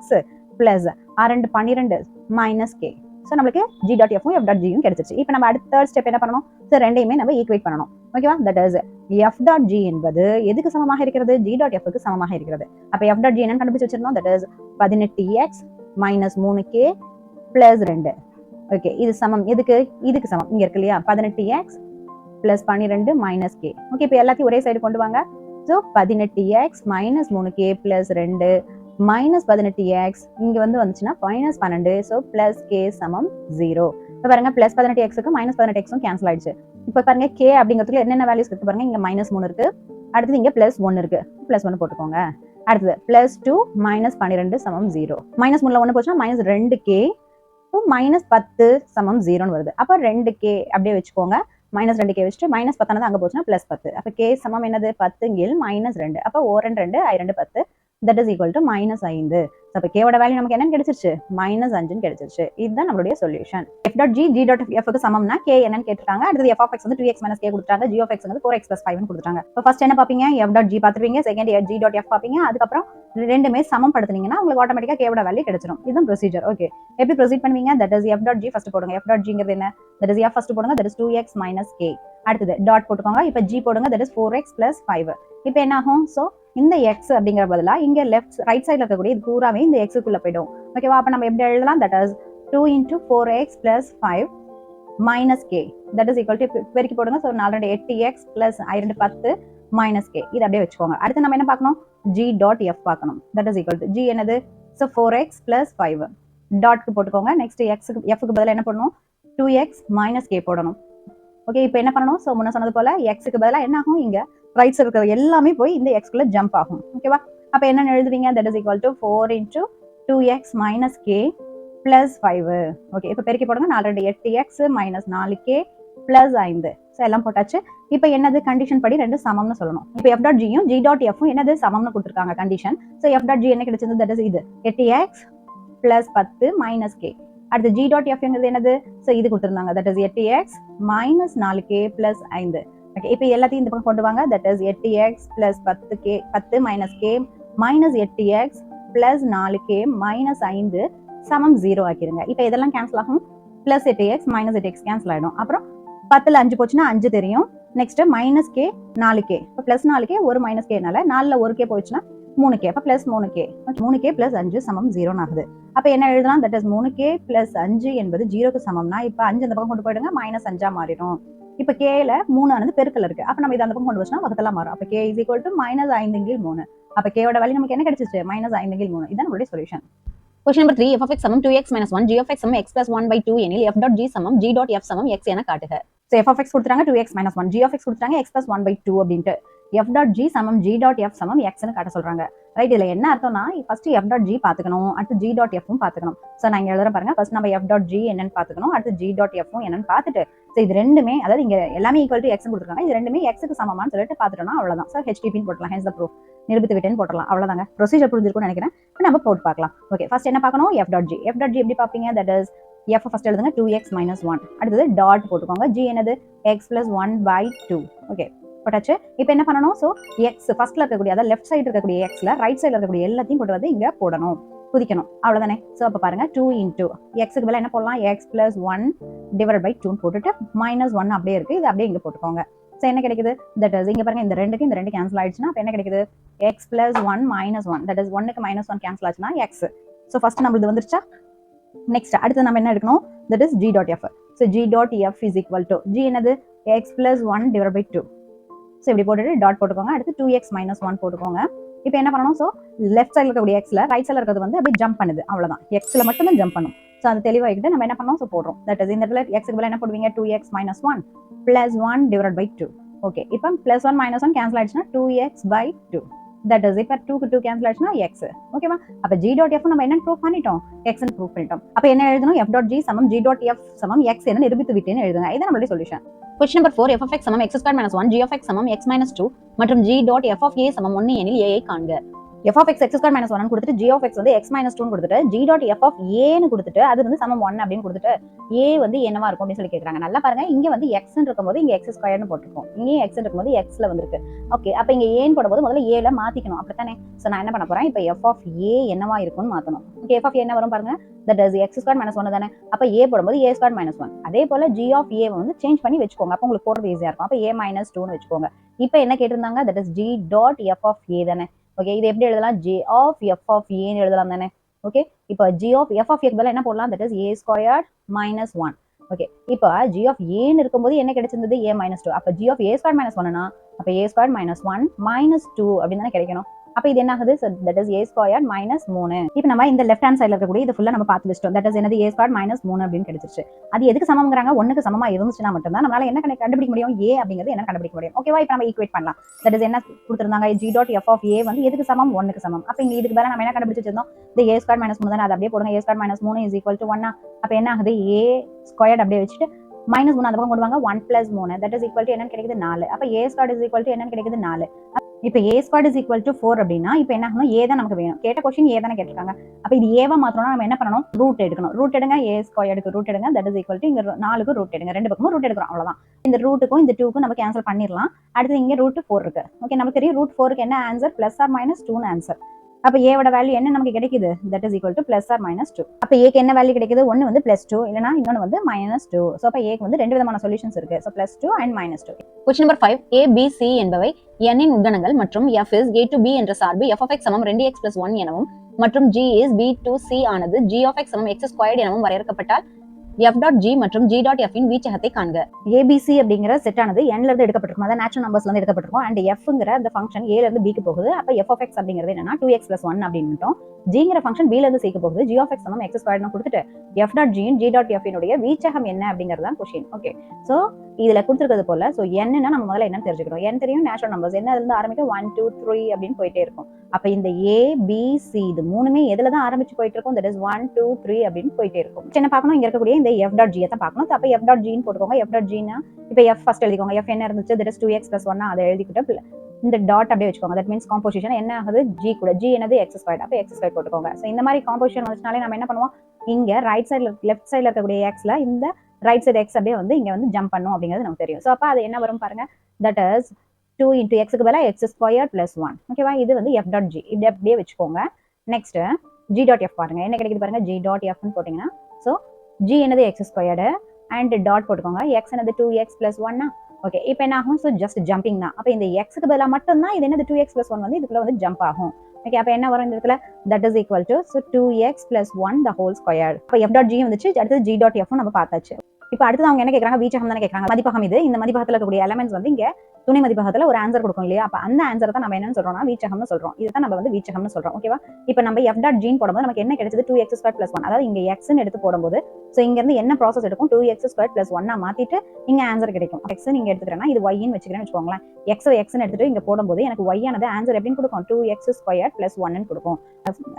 plus r2 12 minus k. So நமக்கு g dot f f dot g கிடைச்சிருச்சு. இப்போ நம்ம அடுத்த தேர்ட் ஸ்டெப் என்ன பண்ணணும், சோ ரெண்டையுமே நம்ம ஈக்குவேட் பண்ணணும். ஓகேவா? That is f dot g என்பது எதுக்கு சமமாக இருக்கிறது, g டாட் f க்கு சமமாக இருக்கிறது. அப்ப f டாட் g என்னன்னு கண்டுபிடிச்சு வச்சிருந்தோம். That is 18x minus 3k plus 2. Okay, இது சமம் எதுக்கு, இதுக்கு சமம். இங்க இருக்கு இல்லையா, 18x plus 12 minus k. Okay, இப்போ எல்லாத்தையும் ஒரே சைடு கொண்டு வாங்க. So 18x minus 3k plus 2 minus 18x இங்க வந்துச்சுன்னா மைனஸ் 12, ஸோ பிளஸ் கே சமம் 0. இப்போ பாருங்க plus 18x minus 18x cancel ஆயிடுச்சு. இப்போ பாருங்க கே அப்படிங்கிறதுக்கு என்னென்ன வேல்யூஸ் இருக்கு பாருங்க, இங்க -3 இருக்கு, அடுத்தது இங்க +1 இருக்கு, +1 போட்டுக்கோங்க. அடுத்தது +2 -12 சமம் 0. -3ல 1 போச்சுன்னா -2k, -10 சமம் 0ன்னு வருது. அப்போ 2k அப்படியே வச்சுக்கோங்க, -2k வச்சுட்டு -10 அங்க போச்சுன்னா +10. அப்போ k சமம் என்னது 10 - 2. அப்போ 2 I2 10, that is equal to -5. அப்போ k ஓட வேல்யூ நமக்கு என்னன்னு கிடைச்சிருச்சு, -5ன்னு கிடைச்சிருச்சு. இதுதான் நம்மளுடைய சொல்யூஷன். f.g g.f க்கு சமம்னா k என்னன்னு கேட்டிருக்காங்க. அடுத்து f of x வந்து 2x - k கொடுத்துட்டாங்க, g of x வந்து 4x + 5 ன்னு கொடுத்துட்டாங்க. இப்போ ஃபர்ஸ்ட் என்ன பாப்பீங்க, f.g பாத்துருவீங்க, செகண்ட் g.f பாப்பீங்க, அதுக்கப்புறம் ரெண்டுமே சமம் படுத்துனீங்கன்னா உங்களுக்கு ஆட்டோமேட்டிக்கா k ஓட வேல்யூ கிடைச்சிடும். இதுதான் ப்ரொசீஜர். ஓகே, எப்படி ப்ரொசீட் பண்ணுவீங்க, that is f.g ஃபர்ஸ்ட் போடுங்க. f.g என்ன, that is f ஃபர்ஸ்ட் போடுங்க, that is 2x - k. அடுத்தது டாட் போட்டுக்கோங்க. இப்போ g போடுங்க, that is 4x + 5. இப்போ என்ன ஆகும், சோ இந்த x அப்படிங்கிற பதிலா இங்க லெஃப்ட் ரைட் சைடுல இருக்கக்கூடிய இது பூராவே இந்த x க்குள்ள போய்டும். ஓகேவா, அப்ப நம்ம எப்படி எழுதலாம், that is 2 × 4x + 5 - k, that is equal to பெருக்கி போடுங்க. So 4 8x + I2 10 - k. இது அப்படியே வெச்சுக்கோங்க. அடுத்து நம்ம என்ன பார்க்கணும், g.f பார்க்கணும். that is equal to g என்னது, so 4x + 5 டாட்க்கு போட்டுக்கோங்க. நெக்ஸ்ட் x க்கு f க்கு பதிலா என்ன பண்ணனும், 2x - k போடணும். ஓகே, இப்போ என்ன பண்ணணும், சோ முன்ன சொன்னது போல x க்கு பதிலா என்ன ஆகும், இங்க ரைட் சைடு இருக்கிற எல்லாமே போய் இந்த x குள்ள ஜம்ப் ஆகும். ஓகேவா, அப்ப என்ன எழுதுவீங்க, that is equal to 4 × 2x - k + 5. Okay, இப்போ பெருக்கி போடுங்க. 4 8x - 4k + 5. சோ எல்லாம் போட்டாச்சு. இப்போ என்னது கண்டிஷன் படி ரெண்டு சமம்னு சொல்லணும். இப்போ f.g யும் g.f ம் என்னது சமம்னு கொடுத்திருக்காங்க கண்டிஷன். சோ f.g என்ன கிடைச்சது, that is இது 8x + 10 - k. அடுத்து g.f ங்கிறது என்னது, சோ இது கொடுத்திருந்தாங்க, that is 8x - 4k + 5. Okay, இப்போ எல்லாத்தையும் இந்த பக்கம் கொண்டு வாங்க, that is 8x + 10 k - 8x + 4k - 5 சமம் 0 ஆக்கிருங்க. இப்போ இதெல்லாம் கேன்சல் ஆகும், +8x - 8x கேன்சல் ஆயிடும். அப்புறம் 10ல 5 போச்சுன்னா 5 தெரியும். நெக்ஸ்ட் -k 4k, இப்போ +4k ஒரு -kனால 4ல 1k போச்சுன்னா 3k, அப்ப +3k 3k + 5 சமம் 0 ஆகுது. அப்ப என்ன எழுதலாம், that is 3k + 5 என்பது 0க்கு சமம்னா இப்ப 5 இந்த பக்கம் கொண்டு போயிடுங்க, -5 மாறிடும். இப்ப k ல 3 ஆனது பெருக்கல் இருக்கு, அப்ப நம்ம இத அந்த பக்கம் கொண்டு வச்சா வகுத்தலா மாறும். அப்ப k = -5/3. அப்ப k ஓட வேல்யூ நமக்கு என்ன கிடைச்சிச்சு, -5/3. இதான் நம்மளுடைய solution. Question number 3, f of x சமம் 2x - 1, g of x சமம் x + 1/2 எனில் f.g சமம் g.f சமம் x என காட்டுக. So f of x கொடுத்துறாங்க 2x - 1, g of x கொடுத்துறாங்க x + 1/2 அப்படின்ட்டு. f.g சமம் g.f சமம் x ன்னு காட்ட சொல்றாங்க. ரைட், இதுல என்ன அர்த்தம்னா ஃபர்ஸ்ட் f.g பாத்துக்கணும், அடுத்து g.f ம் பாத்துக்கணும். சோ நான் இங்க எழுதுறேன் பாருங்க, ஃபர்ஸ்ட் நம்ம f.g என்னன்னு பாத்துக்கணும், அடுத்து g.f என்னன்னு பாத்துட்டு, சோ இது ரெண்டுமே அதாவது இங்க எல்லாமே ஈக்குவல் டு x ன்னு கொடுத்திருக்காங்க, இது ரெண்டுமே x க்கு சமமான்னு சொல்லிட்டு பாத்துட்டோம்னா அவ்வளவுதான். சோ HTP ன்னு போடலாம், hence the proof, நிரூபித்து விட்டேன்னு போடலாம். அவ்வளவுதாங்க, ப்ரொசீஜர் புரிஞ்சிருக்கும்னு நினைக்கிறேன். நம்ம போட்டு பார்க்கலாம். ஓகே, ஃபர்ஸ்ட் என்ன பார்க்கணும், f.g எப்படி பாப்பீங்க, that is f ஃபர்ஸ்ட் எழுதுங்க 2x - 1, அடுத்தது டாட் போட்டுக்கோங்க, g என்னது x + 1/2. ஓகே, போட்டாச்சு. இப்போ என்ன பண்ணணும், சோ x ஃபர்ஸ்ட்ல இருக்கக்கூடிய அதாவது லெஃப்ட் சைடு இருக்கக்கூடிய x ல ரைட் சைடுல இருக்கக்கூடிய எல்லாத்தையும் கொண்டு வந்து இங்க போடணும், குதிக்கணும். அவ்வளவுதானே. சோ அப்ப பாருங்க 2 × x க்கு பதிலா என்ன போடலாம், x + 1/2 போட்டுட்டு -1 அப்படியே இருக்கு, இது அப்படியே இங்க போட்டுக்கோங்க. சோ என்ன கிடைக்குது, that is இங்க பாருங்க இந்த ரெண்டுக்கு இந்த ரெண்டு கேன்சல் ஆயிடுச்சுனா அப்ப என்ன கிடைக்குது, x + 1 - 1, that is 1க்கு -1 கேன்சல் ஆச்சுனா x. சோ ஃபர்ஸ்ட் நம்ம இது வந்துருச்சா. நெக்ஸ்ட் அடுத்து நம்ம என்ன எடுக்கணும், that is g.f. so g.f is equal to g என்னது x + 1/2. சோ இப்படி போட்டுட்டு டாட் போட்டுக்கோங்க, அடுத்து 2x - 1 போட்டுக்கோங்க. இப்போ என்ன பண்ணணும், சோ லெஃப்ட் சைடுல இருக்கக்கூடிய x ல ரைட் சைடுல இருக்கிறது வந்து அப்படியே ஜம்ப் பண்ணுது, அவ்வளவுதான். x ல மட்டும் தான் ஜம்ப் பண்ணும். சோ அது தெளிவாயிட்டு நம்ம என்ன பண்ணோம், சோ போடுறோம். that is இந்த இடத்துல x க்கு பதிலா என்ன போடுவீங்க, 2x - 1 + 1/2. ஓகே, இப்போ +1 - 1 கேன்சல் ஆயிடுச்சுனா 2x/2. that is இப்ப 2 க்கு 2 கேன்சல் ஆயிடுச்சுனா x. ஓகேவா, அப்ப g.f நம்ம என்ன ப்ரூவ் பண்ணிட்டோம், x ன்னு ப்ரூவ் பண்ணிட்டோம். அப்ப என்ன எழுதணும், f.g சமம் g.f சமம் x என நிரூபித்து விட்டேன்னு எழுதுங்க. இதான் நம்மளுடைய solution. Question number 4, f of x சமம் x squared minus 1, g of x சமம் x minus 2 மற்றும் g.f of a சமம் 1 எனில் a ஐ காண்க. f of x x squared minus 1 கொடுத்துட்டு g of x வந்து x minus 2 கொடுத்துட்டு g.f of a ன்னு கொடுத்துட்டு அது வந்து சமம் 1 அப்படின்னு கொடுத்துட்டு a வந்து என்னவா இருக்கும் அப்படின்னு சொல்லி கேக்குறாங்க. நல்லா பாருங்க, இங்க வந்து x ன்னு இருக்கும்போது இங்க x squared ன்னு போட்டுருக்கோம், இங்க x ன்னு இருக்கும்போது x ல வந்திருக்கு. ஓகே, அப்ப இங்க a ன்னு போடும்போது முதல்ல a ல மாத்திக்கணும், அப்படித்தானே. சோ நான் என்ன பண்ண போறேன், இப்போ f of a என்னவா இருக்கும்னு மாத்தணும். ஓகே, f of a என்ன வரும் பாருங்க, that is x squared minus 1 தானே. அப்ப a போடும்போது a squared minus 1. அதே போல g of a வந்து சேஞ்ச் பண்ணி வெச்சுக்கோங்க, அப்ப உங்களுக்கு போடுறது ஈஸியா இருக்கும். அப்ப a minus 2 ன்னு வெச்சுக்கோங்க. இப்போ என்ன கேட்டிருந்தாங்க, that is g.f of a தானே. ஓகே, இது எப்படி எழுதலாம், g of f of a ன்னு எழுதலாம் தானே. ஓகே, இப்போ g of f of a க்கு பதிலா என்ன போடலாம், that is a squared minus 1. Okay, இப்போ g of a ன்னு இருக்கும்போது என்ன கிடைச்சிருந்தது, a minus 2. அப்ப g of a squared minus 1 னா அப்ப a squared minus 1 minus 2 அப்படின்னு தானே கிடைக்கணும். அப்ப இது என்ன ஆகுது? That is a squared minus 3. இப்போ நம்ம இந்த லெஃப்ட் ஹேண்ட் சைடுல இருக்கக்கூடிய இது ஃபுல்லா நம்ம பார்த்து வச்சிட்டோம். தட் இஸ் என்னது? a ஸ்கொயர்ட் மைனஸ் 3 அப்படின்னு கிடைச்சிருச்சு. அது எதுக்கு சமம்ங்கறாங்க? 1க்கு சமமா இருந்துச்சுனா மட்டும் தான் நம்மளால என்ன கண்டுபிடிக்க முடியும்? a அப்படிங்கிறது என்ன கண்டுபிடிக்க முடியும். ஓகேவா? இப்போ நம்ம ஈக்குவேட் பண்ணலாம். தட் இஸ் என்ன கொடுத்திருந்தாங்க? g dot f of a வந்து எதுக்கு சமம்? 1க்கு சமம். அப்ப இங்க இதுக்கு பதிலா நம்ம என்ன கண்டுபிடிச்சு வச்சிருந்தோம்? இந்த a ஸ்கொயர்ட் மைனஸ் 3 தான, அது அப்படியே போடுங்க. a squared minus 3 is equal to 1. அப்ப என்ன ஆகுது? a ஸ்கொயர்ட் அப்படியே வச்சிட்டு மைனஸ் 3 அந்த பக்கம் கொண்டு வாங்க. 1 plus 3 that is equal to என்னன்னு கிடைக்குது? 4. அப்ப a squared is equal to என்னன்னு கிடைக்குது? 4. இப்போ a squared is equal to 4 அப்படின்னா இப்போ என்ன ஆகணும்? a தான் நமக்கு வேணும். கேட்ட क्वेश्चन a தான கேட்டிருக்காங்க. அப்ப இது a வா மாத்தணும்னா நம்ம என்ன பண்ணணும்? ரூட் எடுக்கணும். ரூட் எடுங்க. a ஸ்கொயர்டுக்கு ரூட் எடுங்க. தட் இஸ் ஈக்குவல் டு இங்க 4க்கு ரூட் எடுங்க. ரெண்டு பக்கமும் ரூட் எடுக்கறோம். அவ்வளவுதான். இந்த ரூட்டுக்கும் இந்த 2க்கும் நம்ம கேன்சல் பண்ணிரலாம். அடுத்து இங்க ரூட் 4 இருக்கு. ஓகே, நமக்கு தெரியும் ரூட் 4க்கு என்ன answer? Plus or minus 2 answer. அப்ப a ஓட வேல்யூ என்ன நமக்கு கிடைக்குது? That is equal to plus or minus 2. அப்ப a க்கு என்ன வேல்யூ கிடைக்குது? ஒன்னு வந்து பிளஸ் 2 இல்லனா இன்னொன்னு வந்து மைனஸ் 2. சோ அப்ப a க்கு வந்து ரெண்டு விதமான சொல்யூஷன்ஸ் இருக்கு. So plus 2 and minus 2. Question number 5 a b c என்பவை n இன் உட்கணங்கள் மற்றும் f is a to b என்ற சார்பு f of x சமம் 2x + 1 எனவும் மற்றும் g is b to c ஆனது g of x சமம் x ஸ்கொயர்ட் எனவும் வரையறுக்கப்பட்டால் f டாட் g மற்றும் g டாட் f இன் வீச்சகத்தை காண்க. ABC அப்படிங்கிற செட் ஆனது n ல இருந்து எடுக்கப்பட்டிருக்கும். அதாவது நேச்சுரல் நம்பர்ஸ்ல இருந்து எடுக்கப்பட்டிருக்கும். அண்ட் fங்கற அந்த ஃபங்க்ஷன் a ல இருந்து b க்கு போகுது. அப்ப f of x அப்படிங்கிறது என்னன்னா 2x + 1 அப்படினுட்டோம். gங்கற ஃபங்க்ஷன் b ல இருந்து c க்கு போகுது. g of x சமம் x ஸ்கொயர்ட்னு கொடுத்துட்டு f டாட் g இன் g டாட் f இனுடைய வீச்சகம் என்ன அப்படிங்கிறது தான் क्वेश्चन. ஓகே, சோ இதுல கொடுத்திருக்கிறது போல சோ n ன்னா நம்ம முதல்ல என்னன்னு தெரிஞ்சுக்கணும். n தெரியும், நேச்சுரல் நம்பர்ஸ் என்ன இருந்து ஆரம்பிக்கும்? 1 2 3 அப்படினு போயிட்டே இருக்கும். அப்ப இந்த a b c இது மூணுமே எதுல தான் ஆரம்பிச்சு போயிட்டு இருக்கும்? தட் இஸ் 1 2 3 அப்படினு போயிட்டே இருக்கும். என்ன பார்க்கணும்? இங்க இருக்கக்கூடிய இந்த f டாட் g தான் பார்க்கணும். அப்ப f டாட் g ன்னு போட்டுக்கோங்க. f டாட் g னா இப்போ f ஃபர்ஸ்ட் எழுதிக்கோங்க. f என்ன இருந்துச்சு? தட் இஸ் 2x + 1 அதை எழுதிக்கிட்டு இந்த டாட் அப்படியே வச்சுக்கோங்க. தட் மீன்ஸ் காம்போசிஷன் என்ன ஆகுது? g கூட g என்னது? x squared. அப்ப x ஸ்கொயர்ட் போட்டுக்கோங்க. சோ இந்த மாதிரி காம்போசிஷன் வந்துச்சுனாலே நம்ம என்ன பண்ணுவோம்? இங்க ரைட் சைடுல லெஃப்ட் சைடுல இருக்கக்கூடிய x ல இந்த ரைட் சைடு x அப்படியே வந்து இங்க வந்து ஜம்ப் பண்ணும் அப்படிங்கிறது நமக்கு தெரியும். சோ அப்ப அது என்ன வரும் பாருங்க. தட் இஸ் 2 into x க்கு பதிலா x ஸ்கொயர் + 1. ஓகேவா? இது வந்து f டாட் g. இப்படி அப்படியே வச்சுக்கோங்க. நெக்ஸ்ட் g டாட் f பாருங்க. என்ன கிடைக்குது பாருங்க. g டாட் f ன்னு போட்டீங்கன்னா சோ g என்னது? x ஸ்கொயர்ட் அண்ட் டாட் போட்டுக்கோங்க. x என்னது? 2x + 1. ஓகே, இப்போ என்ன ஆகும்? சோ ஜஸ்ட் ஜம்பிங் தான். அப்ப இந்த x க்கு பதிலா மட்டும் தான் இது என்னது? 2x + 1 வந்து இதுக்குள்ள வந்து ஜம்ப் ஆகும். ஓகே, அப்ப என்ன வரும் இந்த இடத்துல? That is equal to so 2x + 1 the whole squared. அப்ப f டாட் g வந்துச்சு. அடுத்து g டாட் f நம்ம பார்த்தாச்சு. இப்போ அடுத்து அவங்க என்ன கேக்குறாங்க? வீச்சகம் தான கேக்குறாங்க. மதிப்பகம் இது. இந்த மதிப்பகத்துல இருக்கக்கூடிய எலிமெண்ட்ஸ் வந்து இங்க துணை மதிப்பகத்துல ஒரு ஆன்சர் கொடுக்கும் இல்லையா? அப்ப அந்த ஆன்சரை தான் நம்ம என்னன்னு சொல்றோம்னா வீச்சகம்னு சொல்றோம். இதுதான் நம்ம வந்து வீச்சகம்னு சொல்றோம். ஓகேவா? இப்போ நம்ம f டாட் g போடும்போது நமக்கு என்ன கிடைச்சது? 2x square + 1. அதாவது இங்க x ன்னு எடுத்து போடும்போது சோ இங்க இருந்து என்ன ப்ராசஸ் எடுக்கும்? 2x ஸ்கொயர் + 1 மாத்திட்டு இங்க ஆன்சர் கிடைக்கும். x நீங்க எடுத்துக்கிறேன்னா இது y ன்னு வெச்சுக்கிறேன்னு வெச்சுக்கோங்களேன். x ன்னு எடுத்துட்டு இங்க போடும்போது எனக்கு y ஆனது ஆன்சர் எப்படின்னு கொடுக்கும்? 2x ஸ்கொயர் + 1 ன்னு கொடுக்கும்.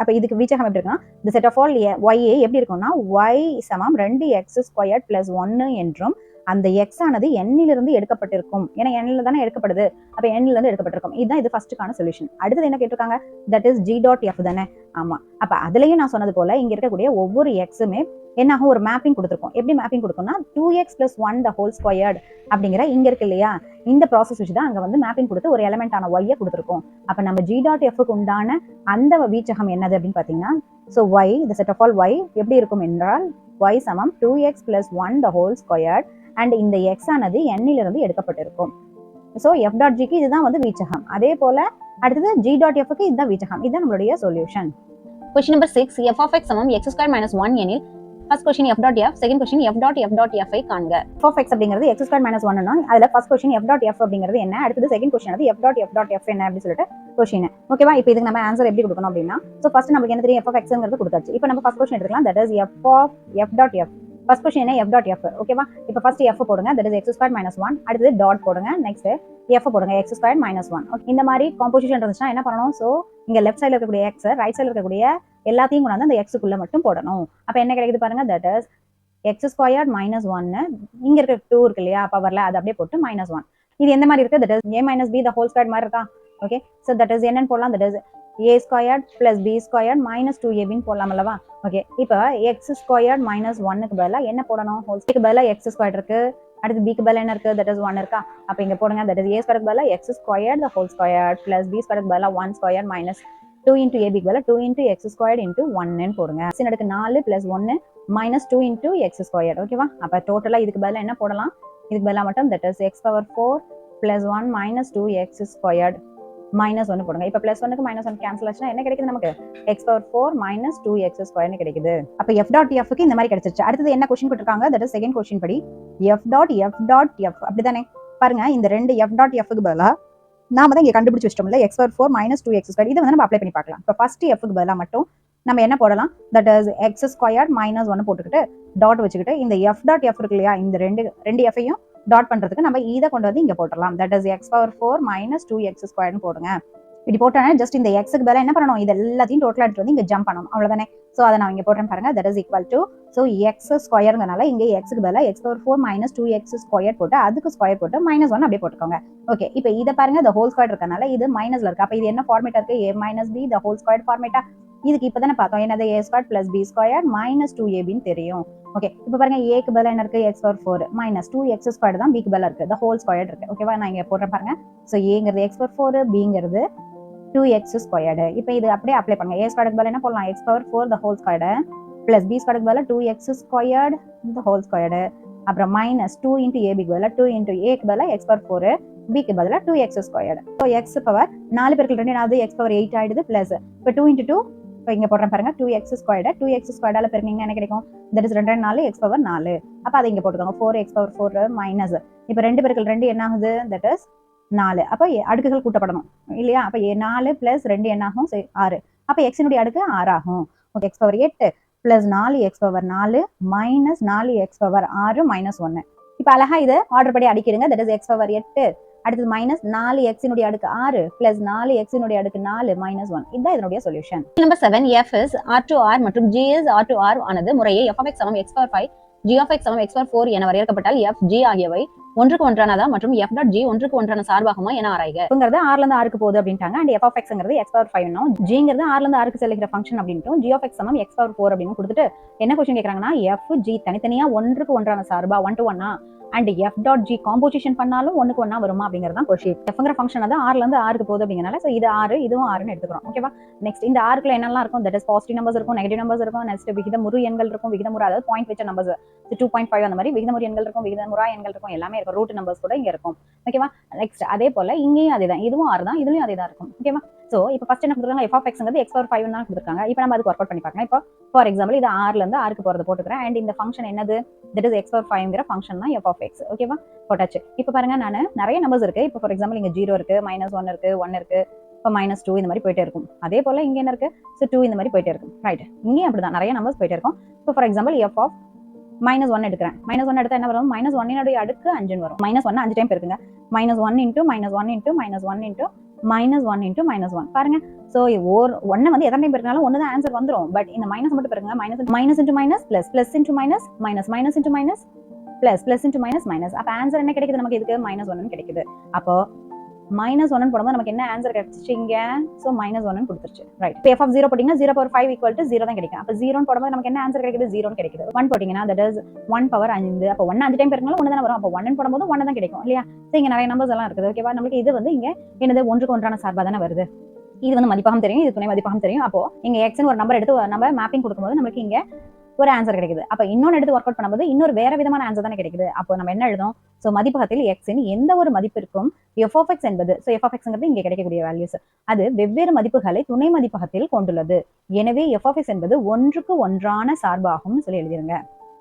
அப்ப இதுக்கு வீச்சகம் எப்படி இருக்குன்னா the set of all y எப்படி இருக்கும்னா y சமம் 2x ஸ்கொயர் + 1 என்றும் அந்த x ஆனது n இலிருந்து எடுக்கப்பட்டிருக்கும். ஏன்னா n ல தானே எடுக்கப்படுது. அப்ப n ல இருந்து எடுக்கப்பட்டிருக்கும். இதுதான் இது ஃபர்ஸ்ட்கான சொல்யூஷன். அடுத்து என்ன கேட்டிருக்காங்க? That is g dot f தானே. ஆமா. அப்ப அதுலயும் நான் சொன்னது போல இங்க இருக்கக்கூடிய ஒவ்வொரு xமே என்ன ஆகும்? ஒரு மேப்பிங் கொடுத்திருக்கும். எப்படி mapping கொடுக்கும்னா 2x + 1 the whole squared அப்படிங்கிற இங்க இருக்கு இல்லையா? இந்த ப்ராசஸ் வச்சு தான் அங்க வந்து மேப்பிங் கொடுத்து ஒரு எலிமெண்டான y கொடுத்திருக்கும். அப்ப நம்ம g டாட் f க்கு உண்டான அந்த வீச்சகம் என்னது அப்படின்னு பாத்தீங்கன்னா so y the set of all y எப்படி இருக்கும் என்றால் y சமம் 2x + 1 the whole squared and இந்த x ஆனது n இலிருந்து எடுக்கப்பட்டிருக்கும். சோ f டாட் g க்கு இதுதான் வந்து வீச்சகம். அதே போல அடுத்து g டாட் f க்கு இதுதான் வீச்சகம். இதுதான் நம்மளுடைய solution. Question number 6 f of x சமம் x ஸ்கொயர் - 1 எனில் first question f dot f, second question f dot f ஐ காண்க. f of x அப்படிங்கிறது x ஸ்கொயர் - 1 னா அதுல first question f dot f அப்படிங்கிறது என்ன? அடுத்து செகண்ட் क्वेश्चन அது f டாட் f என்ன அப்படி சொல்லிட்டு क्वेश्चन. ஓகேவா? இப்போ இதுக்கு நம்ம ஆன்சர் எப்படி கொடுக்கணும் அப்படினா சோ ஃபர்ஸ்ட் நமக்கு என்ன தெரியும்? f of xங்கிறது கொடுத்தாச்சு. இப்போ நம்ம ஃபர்ஸ்ட் क्वेश्चन எடுத்துக்கலாம். That is f of f dot f. First question என்ன? f dot f. ஓகேவா? இப்போ ஃபர்ஸ்ட் f போடுங்க. That is x square - 1. அடுத்து டாட் போடுங்க. நெக்ஸ்ட் f போடுங்க. x square - 1. ஓகே, இந்த மாதிரி காம்போசிஷன் இருந்துச்சுனா என்ன பண்ணனும்? சோ இங்க லெஃப்ட் சைடுல இருக்கக்கூடிய x, ரைட் சைடுல இருக்கக்கூடிய எல்லாத்தையும் கொண்டு வந்து அந்த x க்குள்ள மட்டும் போடணும். அப்ப என்ன கிடைக்குது பாருங்க. That is x square - 1. இங்க இருக்க 2 இருக்கு இல்லையா? பவர்ல அது அப்படியே போட்டு -1. இது எந்த மாதிரி இருக்கு? That is a - b the whole squared மாதிரி இருக்கா? ஓகே, சோ தட் இஸ் என்னன்னு போடலாம்? That is a square + b square - 2ab ன்னு போடலாம் அல்லவா? ஓகே, இப்போ x ஸ்கொயர் - 1 க்கு பதிலா என்ன போடணும்? ஹோல் ஸ்கொயருக்கு பதிலா x ஸ்கொயர் இருக்கு. அடுத்து b க்கு பதிலா என்ன இருக்கு? தட் இஸ் 1 இருக்கா? அப்ப இங்க போடுங்க. தட் இஸ் a ஸ்கொயருக்கு பதிலா x square the whole square + b ஸ்கொயருக்கு பதிலா 1 ஸ்கொயர் - 2 into ab க்கு பதிலா 2 into x squared into 1 ன்னு போடுங்க. x ன் அடுக்கு 4 + 1 -2 into x squared. ஓகேவா? அப்ப டோட்டலா இதுக்கு பதிலா என்ன போடலாம்? இதுக்கு பதிலா மட்டும் that is x power 4 + 1 - 2x squared -1 போடுங்க. இப்ப +1 க்கு -1 கேன்சல் ஆச்சுனா என்ன கிடைக்குது நமக்கு? x power 4 - 2x squared ன்னு கிடைக்குது. அப்ப f டாட் f க்கு இந்த மாதிரி கிடைச்சிருச்சு. அடுத்து என்ன क्वेश्चन கொடுத்திருக்காங்க? தட் இஸ் செகண்ட் क्वेश्चन படி f டாட் f அப்படிதானே? பாருங்க, இந்த ரெண்டு f டாட் f க்கு பதிலா நாம தான் இங்க கண்டுபிடிச்சு வச்சிட்டோம்ல x பவர் 4 மைனஸ் 2x2. இதை வந்து நம்ம அப்ளை பண்ணி பார்க்கலாம். இப்போ ஃபர்ஸ்ட் எஃப்க்கு பதிலாக மட்டும் நம்ம என்ன போடலாம், that is X square minus 1 போட்டுக்கிட்டு டாட் வச்சுக்கிட்டு இந்த எஃப் டாட் எஃப் இருக்கு இல்லையா, இந்த ரெண்டு எஃப்ஐயும் டாட் பண்றதுக்கு நம்ம இதை கொண்டு வந்து இங்க போட்டுடலாம். That is x power 4 minus 2x2 போடுங்க. இப்படி போட்டோன்னா ஜஸ்ட் இந்த எக்ஸுக்கு பதிலாக என்ன பண்ணணும், இது எல்லாத்தையும் டோட்டலாக எடுத்து வந்து இங்க ஜம்ப் பண்ணணும், அவ்வளவுதானே. ஸோ அதை நான் இங்க போடுறேன் பாருங்க. That is equal to so x ஸ்கொயருங்கனால இங்க எக்ஸுக்கு பதிலாக எக்ஸ் பவர் 4 மைனஸ் 2x2 போட்டு அதுக்கு ஸ்கொயர் போட்டு -1 அப்படியே போட்டுக்கோங்க. ஓகே, இப்போ இதை பாருங்க, the whole square இருக்கனால இது மைனஸ்ல இருக்கு. அப்ப இது என்ன ஃபார்மேட்டா இருக்கு, a minus b the whole square ஃபார்மேட்டா. இதுக்கு இப்பதானே பார்த்தோம் என்னது, a squared plus b squared minus 2ab தெரியும். ஓகே, இப்போ பாருங்க a க்கு பதிலா என்ன இருக்கு, x power 4 minus 2x2 தான் b க்கு பதிலா இருக்கு, the whole squared இருக்கு. ஓகேவா, நான் இங்க போடுறேன் பாருங்க. சோ a ங்கிறது x power 4, b ங்கிறது 2x2. இப்போ இது அப்படியே அப்ளை பண்ணுங்க. a squared க்கு பதிலா என்ன போடலாம், x power 4 the whole squared plus b squared க்கு பதிலா 2x2 the whole squared. அப்புறம் minus 2 into ab க்கு பதிலா 2 into a க்கு பதிலா x power 4, b க்கு பதிலா 2x2. ஸோ x பவர் 4 பெருக்கல் 2 என்னது, x பவர் 8 ஆயிடுது. பிளஸ் இப்போ 2 into 2, இப்போ இங்க போடுறேன் பாருங்க, 2x2 பெருக்கினீங்கன்னா என்ன கிடைக்கும், தட் இஸ் 2 4 x பவர் 4. அப்ப அதை இங்க போட்டுக்கோங்க, 4x பவர் 4 மைனஸ் இப்போ 2 பெருக்கல் 2 என்ன ஆகுது, தட் இஸ் 4. அப்ப அடுக்குகள் கூட்டப்படணும் இல்லையா. அப்ப 4 பிளஸ் 2 என்ன ஆகும், 6. அப்ப x னுடைய அடுக்கு 6 ஆகும். Okay, x power 8 plus 4x power 4 minus 4x power 6 minus 1. இப்ப அழகா இதை ஆர்டர் படி அடிக்கிடுங்க. தட் இஸ் x பவர் 8 அடுத்தது மைனஸ் 4x அடுக்கு 6 பிளஸ் 4x அடுக்கு 4 மைனஸ் 1. இதுதான் இதனுடைய solution. Number 7, f is r to r மற்றும் g is r to r ஆனது முறையே f of x சமம் x power 5, g of x சமம் x power 4 என வரையறுக்கப்பட்டால் f, g ஆகியவை ஒன்றுக்கு ஒன்றானதா மற்றும் f dot g ஒன்றுக்கு ஒன்றான சார்பாகுமா என ஆராய்க. ங்கிறது r ல இருந்து r க்கு போகுது அப்படின்ட்டாங்க. and f of x ங்கிறது x power 5 னும் g ங்கிறது r ல இருந்து r க்கு செல்லுகிற ஃபங்க்ஷன் அப்படின்னும் g of x சமம் x power 4 அப்படின்னு கொடுத்துட்டு என்ன क्वेश्चन கேக்குறாங்கன்னா, f g தனித்தனியா ஒன்றுக்கு ஒன்றான சார்பா 1 to 1 and f dot g composition பண்ணாலும் ஒன்றுக்கு ஒண்ணா வருமா அப்படிங்கிறது தான் क्वेश्चन. fங்கிற ஃபங்க்ஷன் தான் r ல இருந்து r க்கு போகுது அப்படிங்கறனால சோ இது r இதுவும் r ன்னு எடுத்துக்கிறோம். ஓகேவா, நெக்ஸ்ட் இந்த r க்குள்ள என்னெல்லாம் இருக்கும், தட் இஸ் பாசிட்டிவ் நம்பர்ஸ் இருக்கும், நெகட்டிவ் நம்பர்ஸ் இருக்கும், நெக்ஸ்ட் விகிதமுறு எண்கள் இருக்கும், விகிதமுறு அதாவது பாயிண்ட் வச்ச நம்பர்ஸ் 2.5 அந்த மாதிரி விகிதமுறு எண்கள் இருக்கும், விகிதமுறா எண்கள் இருக்கும், எல்லாமே இருக்கும், ரூட் நம்பர்ஸ் கூட இங்க இருக்கும். ஓகேவா, நெக்ஸ்ட் அதே போல இங்கேயும் அதேதான், இதுவும் r தான், இதுலயும் அதே தான் இருக்கும். ஓகேவா, சோ இப்போ ஃபர்ஸ்ட் என்ன கொடுத்திருக்காங்க, f of x ங்கிறது x power 5 தான் கொடுத்திருக்காங்க. இப்போ நம்ம அதுக்கு வொர்க் அவுட் பண்ணி பார்க்கலாம். இப்போ ஃபார் எக்ஸாம்பிள் இது r ல இருந்து r க்கு போறது போட்டுக்கிறேன். and இந்த ஃபங்க்ஷன் என்னது, தட் இஸ் x power 5 ங்கற ஃபங்க்ஷன் தான் f of x. ஓகேவா, போட்டாச்சு. இப்போ பாருங்க, நான் நிறைய நம்பர்ஸ் இருக்கு. இப்போ ஃபார் எக்ஸாம்பிள் இங்க 0 இருக்கு, -1 இருக்கு, 1 இருக்கு, இப்போ -2 இந்த மாதிரி போயிட்டே இருக்கும். அதே போல இங்க என்ன இருக்கு, சோ 2 இந்த மாதிரி போயிட்டே இருக்கும். ரைட், இங்கேயும் அப்படிதான் நிறைய நம்பர்ஸ் போயிட்டே இருக்கும். இப்போ ஃபார் எக்ஸாம்பிள் f of -1 எடுக்கிறேன். -1 எடுத்தா என்ன வரும், -1 னுடைய அடுக்கு 5 வரும். -1 5 time பெருக்குங்க. -1 into -1 into -1 into -1 into -1 பாருங்க. சோ ஒன்னு வந்து எத்தனை டைம் பெருக்கினாலும் ஒன்னு தான் ஆன்சர் வந்துரும். பட் இந்த மைனஸ் மட்டும் பெருக்குங்க. Minus into minus plus, plus into minus minus, minus into minus plus, plus into minus minus. அப்ப ஆன்சர் என்ன கிடைக்குது நமக்கு, இதுக்கு -1 கிடைக்குது. அப்போ -1 போடும்போது நமக்கு என்ன ஆன்சர் கிடைச்சிங்க, சோ -1 கொடுத்துருச்சு. ரைட், இப்போ f of 0 போட்டீங்கன்னா 0 power 5 equal to 0 தான் கிடைக்கும். அப்ப 0 போடும்போது நமக்கு என்ன ஆன்சர் கிடைக்குது, 0 கிடைக்குது. 1 போட்டீங்கன்னா தட் இஸ் 1 power 5. அப்ப 1 5 டைம் பெருக்கினாலும் 1 தான் வரும். அப்ப 1 போடும்போது 1 தான் கிடைக்கும் இல்லையா. சோ இங்க நிறைய நம்பர்ஸ் எல்லாம் இருக்குது. ஓகேவா, நமக்கு இது வந்து இங்க என்னது ஒன்றுக்கு ஒன்றான சார்பா தானே வருது. இது வந்து மதிப்பகம் தெரியும், இது துணை மதிப்பகம் தெரியும். அப்போ இங்க x ன்னு ஒரு நம்பர் எடுத்து நம்ம மேப்பிங் கொடுக்கும்போது நமக்கு இங்க ஒரு ஆன்சர் கிடைக்குது. அப்ப இன்னொன்னு எடுத்து ஒர்க் அவுட் பண்ணும்போது இன்னொரு வேற விதமான ஆன்சர் தானே கிடைக்குது. அப்போ நம்ம என்ன எழுதும், சோ மதிப்பகத்தில் x இன் எந்த ஒரு மதிப்பிற்கும் f of x என்பது, சோ f of x ங்கிறது இங்க கிடைக்கக்கூடிய வேல்யூஸ், அது வெவ்வேறு மதிப்புகளை துணை மதிப்பகத்தில் கொண்டுள்ளது. எனவே f of x என்பது ஒன்றுக்கு ஒன்றான சார்பாகும் சொல்லி எழுதிருங்க.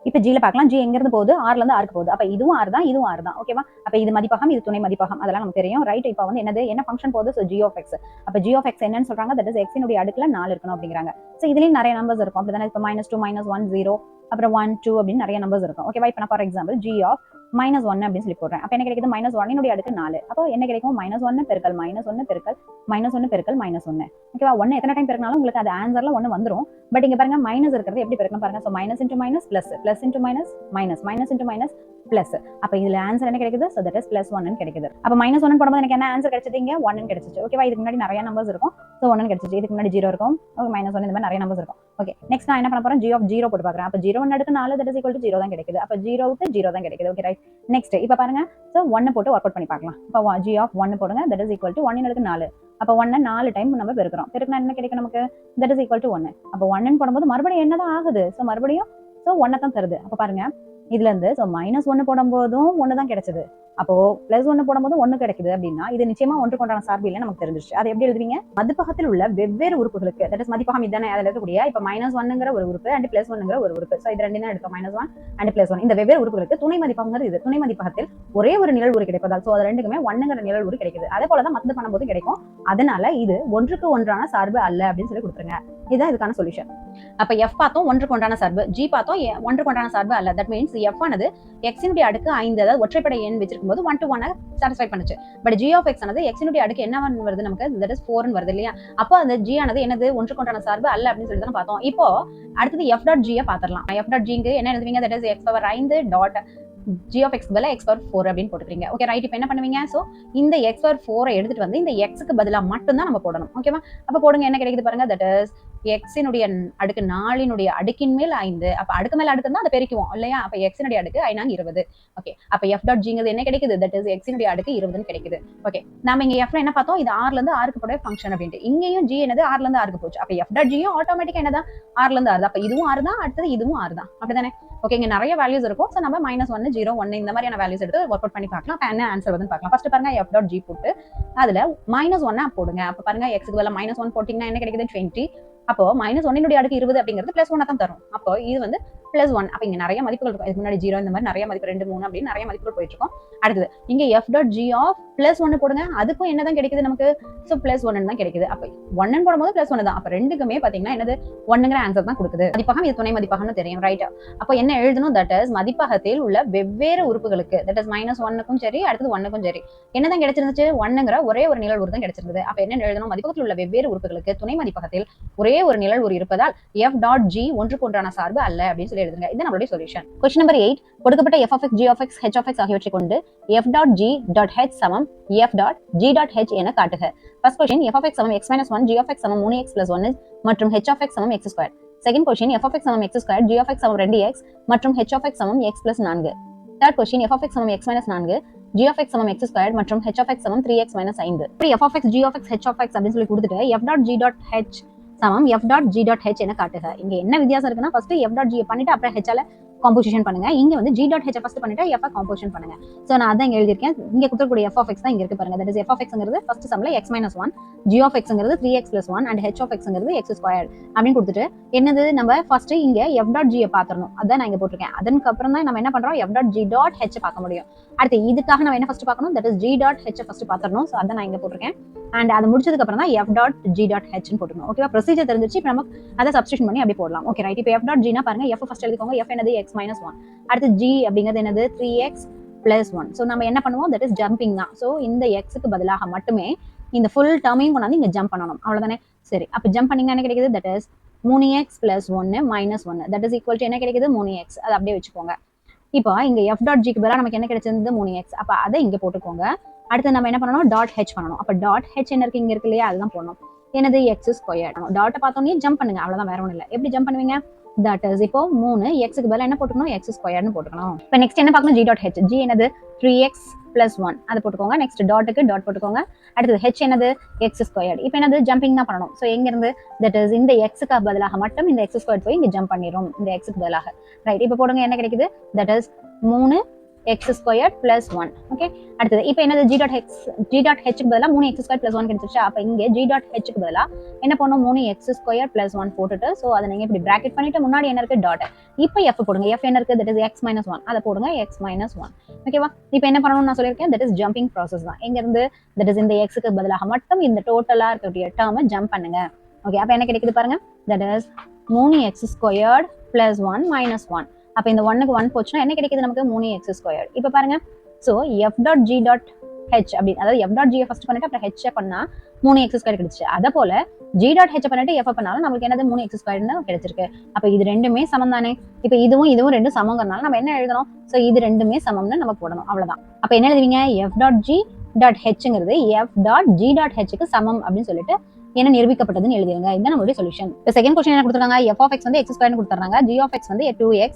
இப்ப g ல பார்க்கலாம், g எங்க இருந்து போகுது, r ல இருந்து r க்கு போகுது. அப்ப இதுவும் r தான், இதுவும் r தான். ஓகேவா, அப்ப இது மதிப்பகம், இது துணை மதிப்பகம், அதெல்லாம் நமக்கு தெரியும். ரைட், இப்போ வந்து என்னது, என்ன ஃபங்க்ஷன் போகுது, சோ g of x. அப்ப g of x என்னன்னு சொல்றாங்க, தட் இஸ் x னுடைய அடுக்குல 4 இருக்கணும் அப்படிங்கறாங்க. சோ இதுலயும் நிறைய நம்பர்ஸ் இருக்கும். அப்படிதானே, இப்போ -2 -1 0 அப்புறம் 1 2 அப்படின்னு நிறைய நம்பர்ஸ் இருக்கும். ஓகேவா, இப்போ நான் ஃபார் எக்ஸாம்பிள் g of -1 அப்படின்னு சொல்லி போடுறேன். அப்ப என்ன கிடைக்குது, -1 னுடைய அடுக்கு 4. அப்போ என்ன கிடைக்கும், -1 பெருக்கல் -1 பெருக்கல் -1 பெருக்கல் -1. ஓகேவா, 1 எத்தனை டைம் பெருக்கினாலும் உங்களுக்கு அது ஆன்சர்ல 1 வந்துரும். பட் இங்க பாருங்க மைனஸ் இருக்கிறது எப்படி பெருக்கணும் பாருங்க. So minus into minus plus, plus into minus minus, minus into minus plus. அப்ப இதுல ஆன்சர் என்ன கிடைக்குது, சோ தட் இஸ் +1 ன்னு கிடைக்குது. அப்ப -1 போடும்போது எனக்கு என்ன ஆன்சர் கிடைச்சது, இங்க 1 ன்னு கிடைச்சிச்சு. ஓகேவா, இதுக்கு முன்னாடி நிறைய நம்பர்ஸ் இருக்கும். சோ 1 ன்னு கிடைச்சிச்சு. இதுக்கு முன்னாடி 0 இருக்கும். ஓகே, -1 இந்த மாதிரி நிறைய நம்பர்ஸ் இருக்கும். ஓகே, நெக்ஸ்ட் நான் என்ன பண்ண போறேன், g of 0 போட்டு பார்க்கறேன். அப்ப 0 ன்னு அடுக்கு 4 தட் இஸ் ஈக்குவல் டு 0 தான் கிடைக்குது. அப்ப 0 க்கு 0 தான் கிடைக்குது. Okay, right. நெக்ஸ்ட் இப்ப பாருங்க, சோ 1 போட்டு வொர்க் அவுட் பண்ணி பார்க்கலாம். அப்ப g of 1 போடுங்க, தட் இஸ் ஈக்குவல் டு 1 ன்னு அடுக்கு 4. அப்ப 1 4 டைம் நம்ம பெருக்குறோம். பெருக்குனா என்ன கிடைக்கும் நமக்கு, தட் இஸ் ஈக்குவல் டு 1. அப்ப 1 ன்னு போடும்போது மறுபடியும் என்னதான் ஆகுது, சோ மறுபடியும் 1 தான் தருது. அப்ப பாருங்க, இதுல இருந்து சோ -1 போடும்போதும் 1 தான் கிடைச்சது. அப்போ +1 போடும்போது 1 கிடைக்குது அப்படின்னா இது நிச்சயமா ஒன்றுக்கு ஒன்றான சார்பு இல்லை நமக்கு தெரிஞ்சிருச்சு. அதை எப்படி எழுதுவீங்க? மதிப்பகத்தில் உள்ள வெவ்வேறு உறுப்புகளுக்கு, தட் இஸ் மதிப்பகம் இதுதானே, அதில் இருக்கக்கூடிய இப்ப -1ங்கிற ஒரு உறுப்பு அண்ட் +1ங்கிற ஒரு உறுப்பு, ஸோ இது ரெண்டு தான் எடுத்தோம், -1 அண்ட் +1. இந்த வெவ்வேறு உறுப்புகளுக்கு துணை மதிப்பகங்கிறது இது. துணை மதிப்பகத்தில் ஒரே ஒரு நிழல் உரு கிடைப்பதால், ஸோ அது ரெண்டுக்குமே 1ங்கிற நிழல் உரு கிடைக்குது. அதே போலதான் மத்த பண்ணும்போது கிடைக்கும். அதனால இது ஒன்றுக்கு ஒன்றான சார்பு அல்ல அப்படின்னு சொல்லி கொடுத்துருங்க. இதுதான் இதுக்கான சொல்யூஷன். அப்ப எஃப் பார்த்தோம் ஒன்றுக்கு ஒன்றான சார்பு, ஜி பார்த்தோம் ஒன்றுக்கு ஒன்றான சார்பு அல்ல. தட் மீன்ஸ் எஃப் ஆனது எக்ஸினுடைய அடுக்கு 5, அதாவது ஒற்றைப்படை எண் வச்சிருக்கும் போது 1 to 1 சாட்டிஸ்ஃபை பண்ணுச்சு. பட் ஜி ஆஃப் எக்ஸ் ஆனது எக்ஸினுடைய அடுக்கு என்ன வருது நமக்கு, தட் இஸ் 4 வருது இல்லையா? அப்போ அந்த ஜி ஆனது என்னது, ஒன்றுக்கு ஒன்றான சார்பு அல்ல அப்படின்னு சொல்லி தான் பார்த்தோம். இப்போ அடுத்தது எஃப் டாட் ஜியை பார்த்துடலாம். எஃப் டாட் ஜிக்கு என்ன எழுதுவீங்க, that is x power 5 dot g of x பதிலா x power 4 அப்படின்னு போட்டுக்கிறீங்க. Okay right. இப்போ என்ன பண்ணுவீங்க, சோ இந்த x power 4 எடுத்துட்டு வந்து இந்த x க்கு பதிலா மட்டும் தான் நம்ம போடணும். ஓகேவா? அப்ப போடுங்க, என்ன கிடைக்குது பாருங்க, தட் இஸ் x னுடைய அடுக்கு 4 னுடைய அடுக்கின் மேல் 5. அப்ப அடுக்கு மேல அடுக்கு தான் அதை பெருக்குவோம் இல்லையா? அப்ப x னுடைய அடுக்கு 5 20. ஓகே, அப்ப f டாட் ஜிங்கிறது என்ன கிடைக்குது, தட் இஸ் x னுடைய அடுக்கு 20 கிடைக்குது. ஓகே, நாம இங்க f ல என்ன பார்த்தோம், இது r ல இருந்து r க்கு போற ஃபங்க்ஷன் அப்படினு. இங்கேயும் g என்னது r ல இருந்து r க்கு போச்சு. அப்ப f டாட் ஜியும் ஆட்டோமேட்டிக்கா என்னதான் r ல இருந்து r தான். அப்ப இதுவும் r தான், அடுத்து இதுவும் r தான். அப்படிதானே? ஓகே, இங்க நிறைய வேல்யூஸ் இருக்கும். சோ நம்ம -1 0 1 இந்த மாதிரியான வேல்யூஸ் எடுத்து வொர்க் அவுட் பண்ணி பார்க்கலாம். அப்ப என்ன ஆன்சர் வருதுன்னு பார்க்கலாம். ஃபர்ஸ்ட் பாருங்க, f டாட் g போட்டு அதுல -1 போடுங்க. அப்ப பாருங்க, x க்கு பதிலா -1 போட்டீங்கன்னா என்ன கிடைக்குது, 20. அப்போ -1 னுடைய அடுக்கு 20 அப்படிங்கிறது +1 தான் தரும். அப்போ இது வந்து +1. அப்ப இங்க நிறைய மதிப்புகள் இருக்கும். இதுக்கு முன்னாடி 0 இந்த மாதிரி நிறைய மதிப்பு 2 3 அப்படி நிறைய மதிப்புகள் போயிட்டு இருக்கும். அடுத்து இங்க f டாட் g ஆஃப் +1 போடுங்க. அதுக்கும் என்னதான் கிடைக்குது நமக்கு, சோ +1 தான் கிடைக்குது. அப்ப 1 போடும்போது +1 தான். அப்ப ரெண்டுக்குமே பாத்தீங்கன்னா என்னது, 1ங்கிற ஆன்சர் தான் கொடுக்குது. மதிப்பகம் இது துணை மதிப்பகம்னு தெரியும், ரைட்? அப்ப என்ன எழுதணும், தட் இஸ் மதிப்பகத்தில் உள்ள வெவ்வேறு உறுப்புகளுக்கு, தட் இஸ் -1க்கும் சரி அடுத்தது 1க்கும் சரி என்னதான் கிடைச்சிருந்துச்சு, 1ங்கிற ஒரே ஒரு நிழல் உரு தான் கிடைச்சிருந்தது. அப்ப என்ன எழுதணும், மதிப்பகத்தில் உள்ள வெவ்வேறு உறுப்புகளுக்கு துணை மதிப்பகத்தில் ஒரே ஒரு நிழல் உரு இருப்பதால் f டாட் g ஒன்றுக்கு ஒன்றான சார்பு அல்ல அப்படின்னு சொல்லி எழுதுங்க. இது நம்மளுடைய சொல்யூஷன். क्वेश्चन நம்பர் 8, கொடுக்கப்பட்ட f of x, g of x, h of x ஆகியவற்றை கொண்டு f dot g dot h சமம் f dot g dot h என காட்டுக. First question, f of x சமம் x minus 1, g of x சமம் 3x plus 1 மற்றும் h of x சமம் x squared. Second question, f of x சமம் x squared, g of x சமம் 2x மற்றும் h of x சமம் x plus 4. Third question, f of x சமம் x minus 4, g of x சமம் x squared மற்றும் h of x சமம் 3x minus 5. f of x, g of x, h of x அப்படின்னு சொல்லி கொடுத்துட்டு f dot g dot h சமம் f dot g dot h என காட்டுக. இங்க என்ன வித்தியாசம் இருக்குன்னா, ஃபர்ஸ்ட் f டாட் g பண்ணிட்டு அப்புறம் h ஆல காம்போசிஷன் பண்ணுங்க. இங்க வந்து g டாட் h ஃபர்ஸ்ட் பண்ணிட்டு f காம்போசிஷன் பண்ணுங்க. சோ நான் அதான் இங்க எழுதிருக்கேன். இங்க கொடுக்கக்கூடிய f of x தான் இங்க இருக்கு பாருங்க. தட் இஸ் f of xங்கிறது ஃபர்ஸ்ட் சம்ல x minus 1, g of xங்கிறது 3x plus 1 and h of xங்கிறது x squared அப்படின்னு கொடுத்துட்டு என்னது, நம்ம ஃபர்ஸ்ட் இங்க f டாட் g பாத்துறணும். அதான் நான் இங்க போட்டுருக்கேன். அதுக்கு அப்புறம் தான் நம்ம என்ன பண்றோம், f dot g dot h பார்க்க முடியும். அடுத்து இதுக்காக நம்ம என்ன ஃபர்ஸ்ட் பார்க்கணும், that is g dot h first பாத்துறணும். சோ அதான் நான் இங்க போட்டுருக்கேன். அண்ட் அது முடிச்சதுக்கு அப்புறம் தான் f dot g dot h ன்னு போட்டுக்கணும். ஓகேவா? ப்ரொசீஜர் தெரிஞ்சிச்சு. இப்போ நம்ம அதை சப்ஸ்டிட்யூஷன் பண்ணி அப்படி போடலாம். Okay right. இப்போ f டாட் g னா பாருங்க, f ஃபர்ஸ்ட் எழுதிக்கோங்க. f என்னது, x minus 1. அடுத்து g அப்படிங்கிறது என்னது, 3x plus 1. சோ நம்ம என்ன பண்ணுவோம், தட் இஸ் ஜம்பிங் தான். சோ இந்த x க்கு பதிலாக மட்டுமே இந்த ஃபுல் டர்மையும் கொண்டாந்து இங்க ஜம்ப் பண்ணணும். அவ்வளவுதானே? சரி, அப்ப ஜம்ப் பண்ணீங்கன்னா என்ன கிடைக்குது, that is 3x plus 1 minus 1 that is equal to என்ன கிடைக்குது, 3x. அதை அப்படியே வச்சுக்கோங்க. இப்போ இங்க f டாட் g க்கு பதிலா நமக்கு என்ன கிடைச்சிருந்தது, 3x. அப்ப அதை இங்க போட்டுக்கோங்க. அடுத்து நம்ம என்ன பண்ணணும், டாட் h பண்ணணும். அப்ப டாட் h என்ன இருக்கு, இங்க இருக்கு இல்லையா, அதுதான் போடணும். என்னது, x ஸ்கொயர்ட். டாட் பார்த்தோன்னே ஜம்ப் பண்ணுங்க, அவ்வளவுதான், வேற ஒண்ணும் இல்ல. எப்படி ஜம்ப் பண்ணுவீங்க, தட் இஸ் இப்போ 3 x க்கு பதிலா என்ன போட்டுக்கணும், x ஸ்கொயர்ட்னு போட்டுக்கணும். இப்போ நெக்ஸ்ட் என்ன பார்க்கணும், g டாட் h. g என்னது 3x plus 1 அதை போட்டுக்கோங்க. நெக்ஸ்ட் டாட்டுக்கு டாட் போட்டுக்கோங்க. அடுத்து h என்னது, x ஸ்கொயர்ட். இப்போ என்னது, ஜம்பிங் தான் பண்ணணும். ஸோ எங்க இருந்து, தட் இஸ் இந்த x க்கு பதிலாக மட்டும் இந்த x ஸ்கொயர்ட் போய் இங்க ஜம்ப் பண்ணிரும், இந்த x க்கு பதிலாக. ரைட். இப்போ போடுங்க, என்ன கிடைக்குது, that is 3 x squared plus 1. Okay, அடுத்தது இப்போ என்னது, g dot h க்கு பதிலா 3x squared plus 1 கிடைச்சிருச்சு. அப்ப இங்க g dot h க்கு பதிலா என்ன பண்ணணும், 3x squared plus 1 போட்டுட்டு, சோ அதை நீங்க இப்படி பிராக்கெட் பண்ணிட்டு முன்னாடி என்ன இருக்கு, டாட். இப்போ f போடுங்க. f என்ன இருக்கு, that is x minus 1. அதை போடுங்க, x minus 1. ஓகேவா? இப்போ என்ன பண்ணணும்னு நான் சொல்லியிருக்கேன், that is jumping process தான். எங்க இருந்து, that is இந்த x க்கு பதிலாக மட்டும் இந்த டோட்டலா இருக்கக்கூடிய டேர்மை ஜம்ப் பண்ணுங்க. ஓகே, அப்ப என்ன கிடைக்குது பாருங்க, that is 3x squared plus 1 minus 1. அப்ப இந்த 1க்கு 1 போச்சுன்னா என்ன கிடைக்குது நமக்கு, 3x squared. இப்போ பாருங்க, so f dot g dot h அப்படி, அதாவது f டாட் g ஃபர்ஸ்ட் பண்ணிட்டு அப்புறம் h பண்ணா 3x squared கிடைச்சு. அத போல g டாட் h பண்ணிட்டு f பண்ணாலும் நமக்கு என்னது, 3x squaredனு கிடைச்சிருக்கு. அப்ப இது ரெண்டுமே சமம் தானே. இப்போ இதுவும் ரெண்டும் சமம்ங்கறனால நம்ம என்ன எழுதணும், சோ இது ரெண்டுமே சமம்னு நம்ம போடணும், அவ்வளவுதான். அப்ப என்ன எழுதுவீங்க, f டாட் g டாட் hங்கிறது f டாட் g டாட் hக்கு சமம் அப்படின்னு சொல்லிட்டு என்ன நிரூபிக்கப்பட்டதுன்னு எழுதிருங்க. இதுதான் நம்மளுடைய சொல்யூஷன். இப்போ செகண்ட் क्वेश्चन என்ன கொடுத்திருக்காங்க, f of x வந்து x ஸ்கொயர்னு கொடுத்திருக்காங்க, g of x வந்து 2x,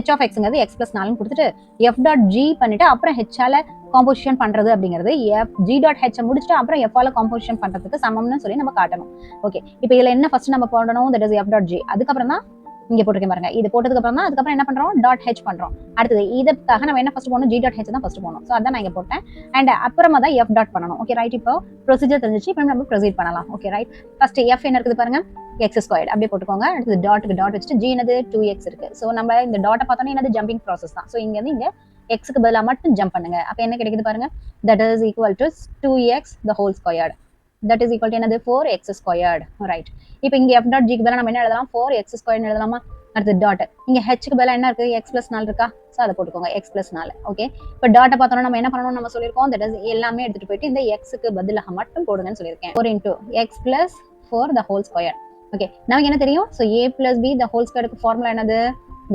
h of xங்கிறது x plus 4னு கொடுத்துட்டு f டாட் g பண்ணிட்டு அப்புறம் h ஆல காம்போசிஷன் பண்றது அப்படிங்கிறது f g டாட் h முடிச்சிட்டு அப்புறம் f ஆல காம்போசிஷன் பண்றதுக்கு சமம்னு சொல்லி நம்ம காட்டணும். ஓகே, இப்போ இதுல என்ன ஃபர்ஸ்ட் நம்ம போடணும், that is f dot g. அதுக்கு அப்புறம் தான் இங்க போட்டிருக்கேன் பாருங்க. இது போட்டதுக்கு அப்புறம் தான் அதுக்கப்புறம் என்ன பண்றோம், டாட் ஹெச் பண்றோம். அடுத்தது இதுக்காக நம்ம என்ன ஃபர்ஸ்ட் போடணும், ஜி டாட் ஹெச் தான் ஃபர்ஸ்ட் போடணும். ஸோ அதான் நான் இங்க போட்டேன். அண்ட் அப்புறமா தான் எஃப் டாட் பண்ணணும். Okay right. இப்போ ப்ரொசீஜர் தெரிஞ்சிச்சு. இப்போ நம்ம ப்ரொசீட் பண்ணலாம். Okay right. ஃபர்ஸ்ட் எஃப் என்ன இருக்குது பாருங்க, எக்ஸ் ஸ்கொயர்ட் அப்படியே போட்டுக்கோங்க. அடுத்தது டாட்டுக்கு டாட் வச்சுட்டு ஜி என்னது 2x இருக்கு. ஸோ நம்ம இந்த டாட்டை பார்த்தோன்னா என்னது ஜம்பிங் ப்ராசஸ் தான். ஸோ இங்க இருந்து இங்க எக்ஸுக்கு பதிலாக மட்டும் ஜம்ப் பண்ணுங்க. அப்போ என்ன கிடைக்குது பாருங்க, that is equal to 2x the whole squared. That is equal to என்னது 4x squared. ரைட். இப்போ இங்க f டாட் ஜிக்கு பதிலாக நம்ம என்ன எழுதலாம், 4x squared எழுதலாமா. அடுத்து டாட் இங்க ஹெச்சுக்கு பதிலாக என்ன இருக்கு, x plus 4 இருக்கா. ஸோ அதை போட்டுக்கோங்க, x plus 4. ஓகே. இப்போ டாட்டை பார்த்தோம்னா நம்ம என்ன பண்ணணும், நம்ம சொல்லியிருக்கோம் தட் இஸ் எல்லாமே எடுத்துட்டு போயிட்டு இந்த எக்ஸுக்கு பதிலாக மட்டும் போடுங்கன்னு சொல்லியிருக்கேன். 4 into x plus 4 the whole squared. Okay, நமக்கு என்ன தெரியும், so a plus b the whole squared formula என்னது,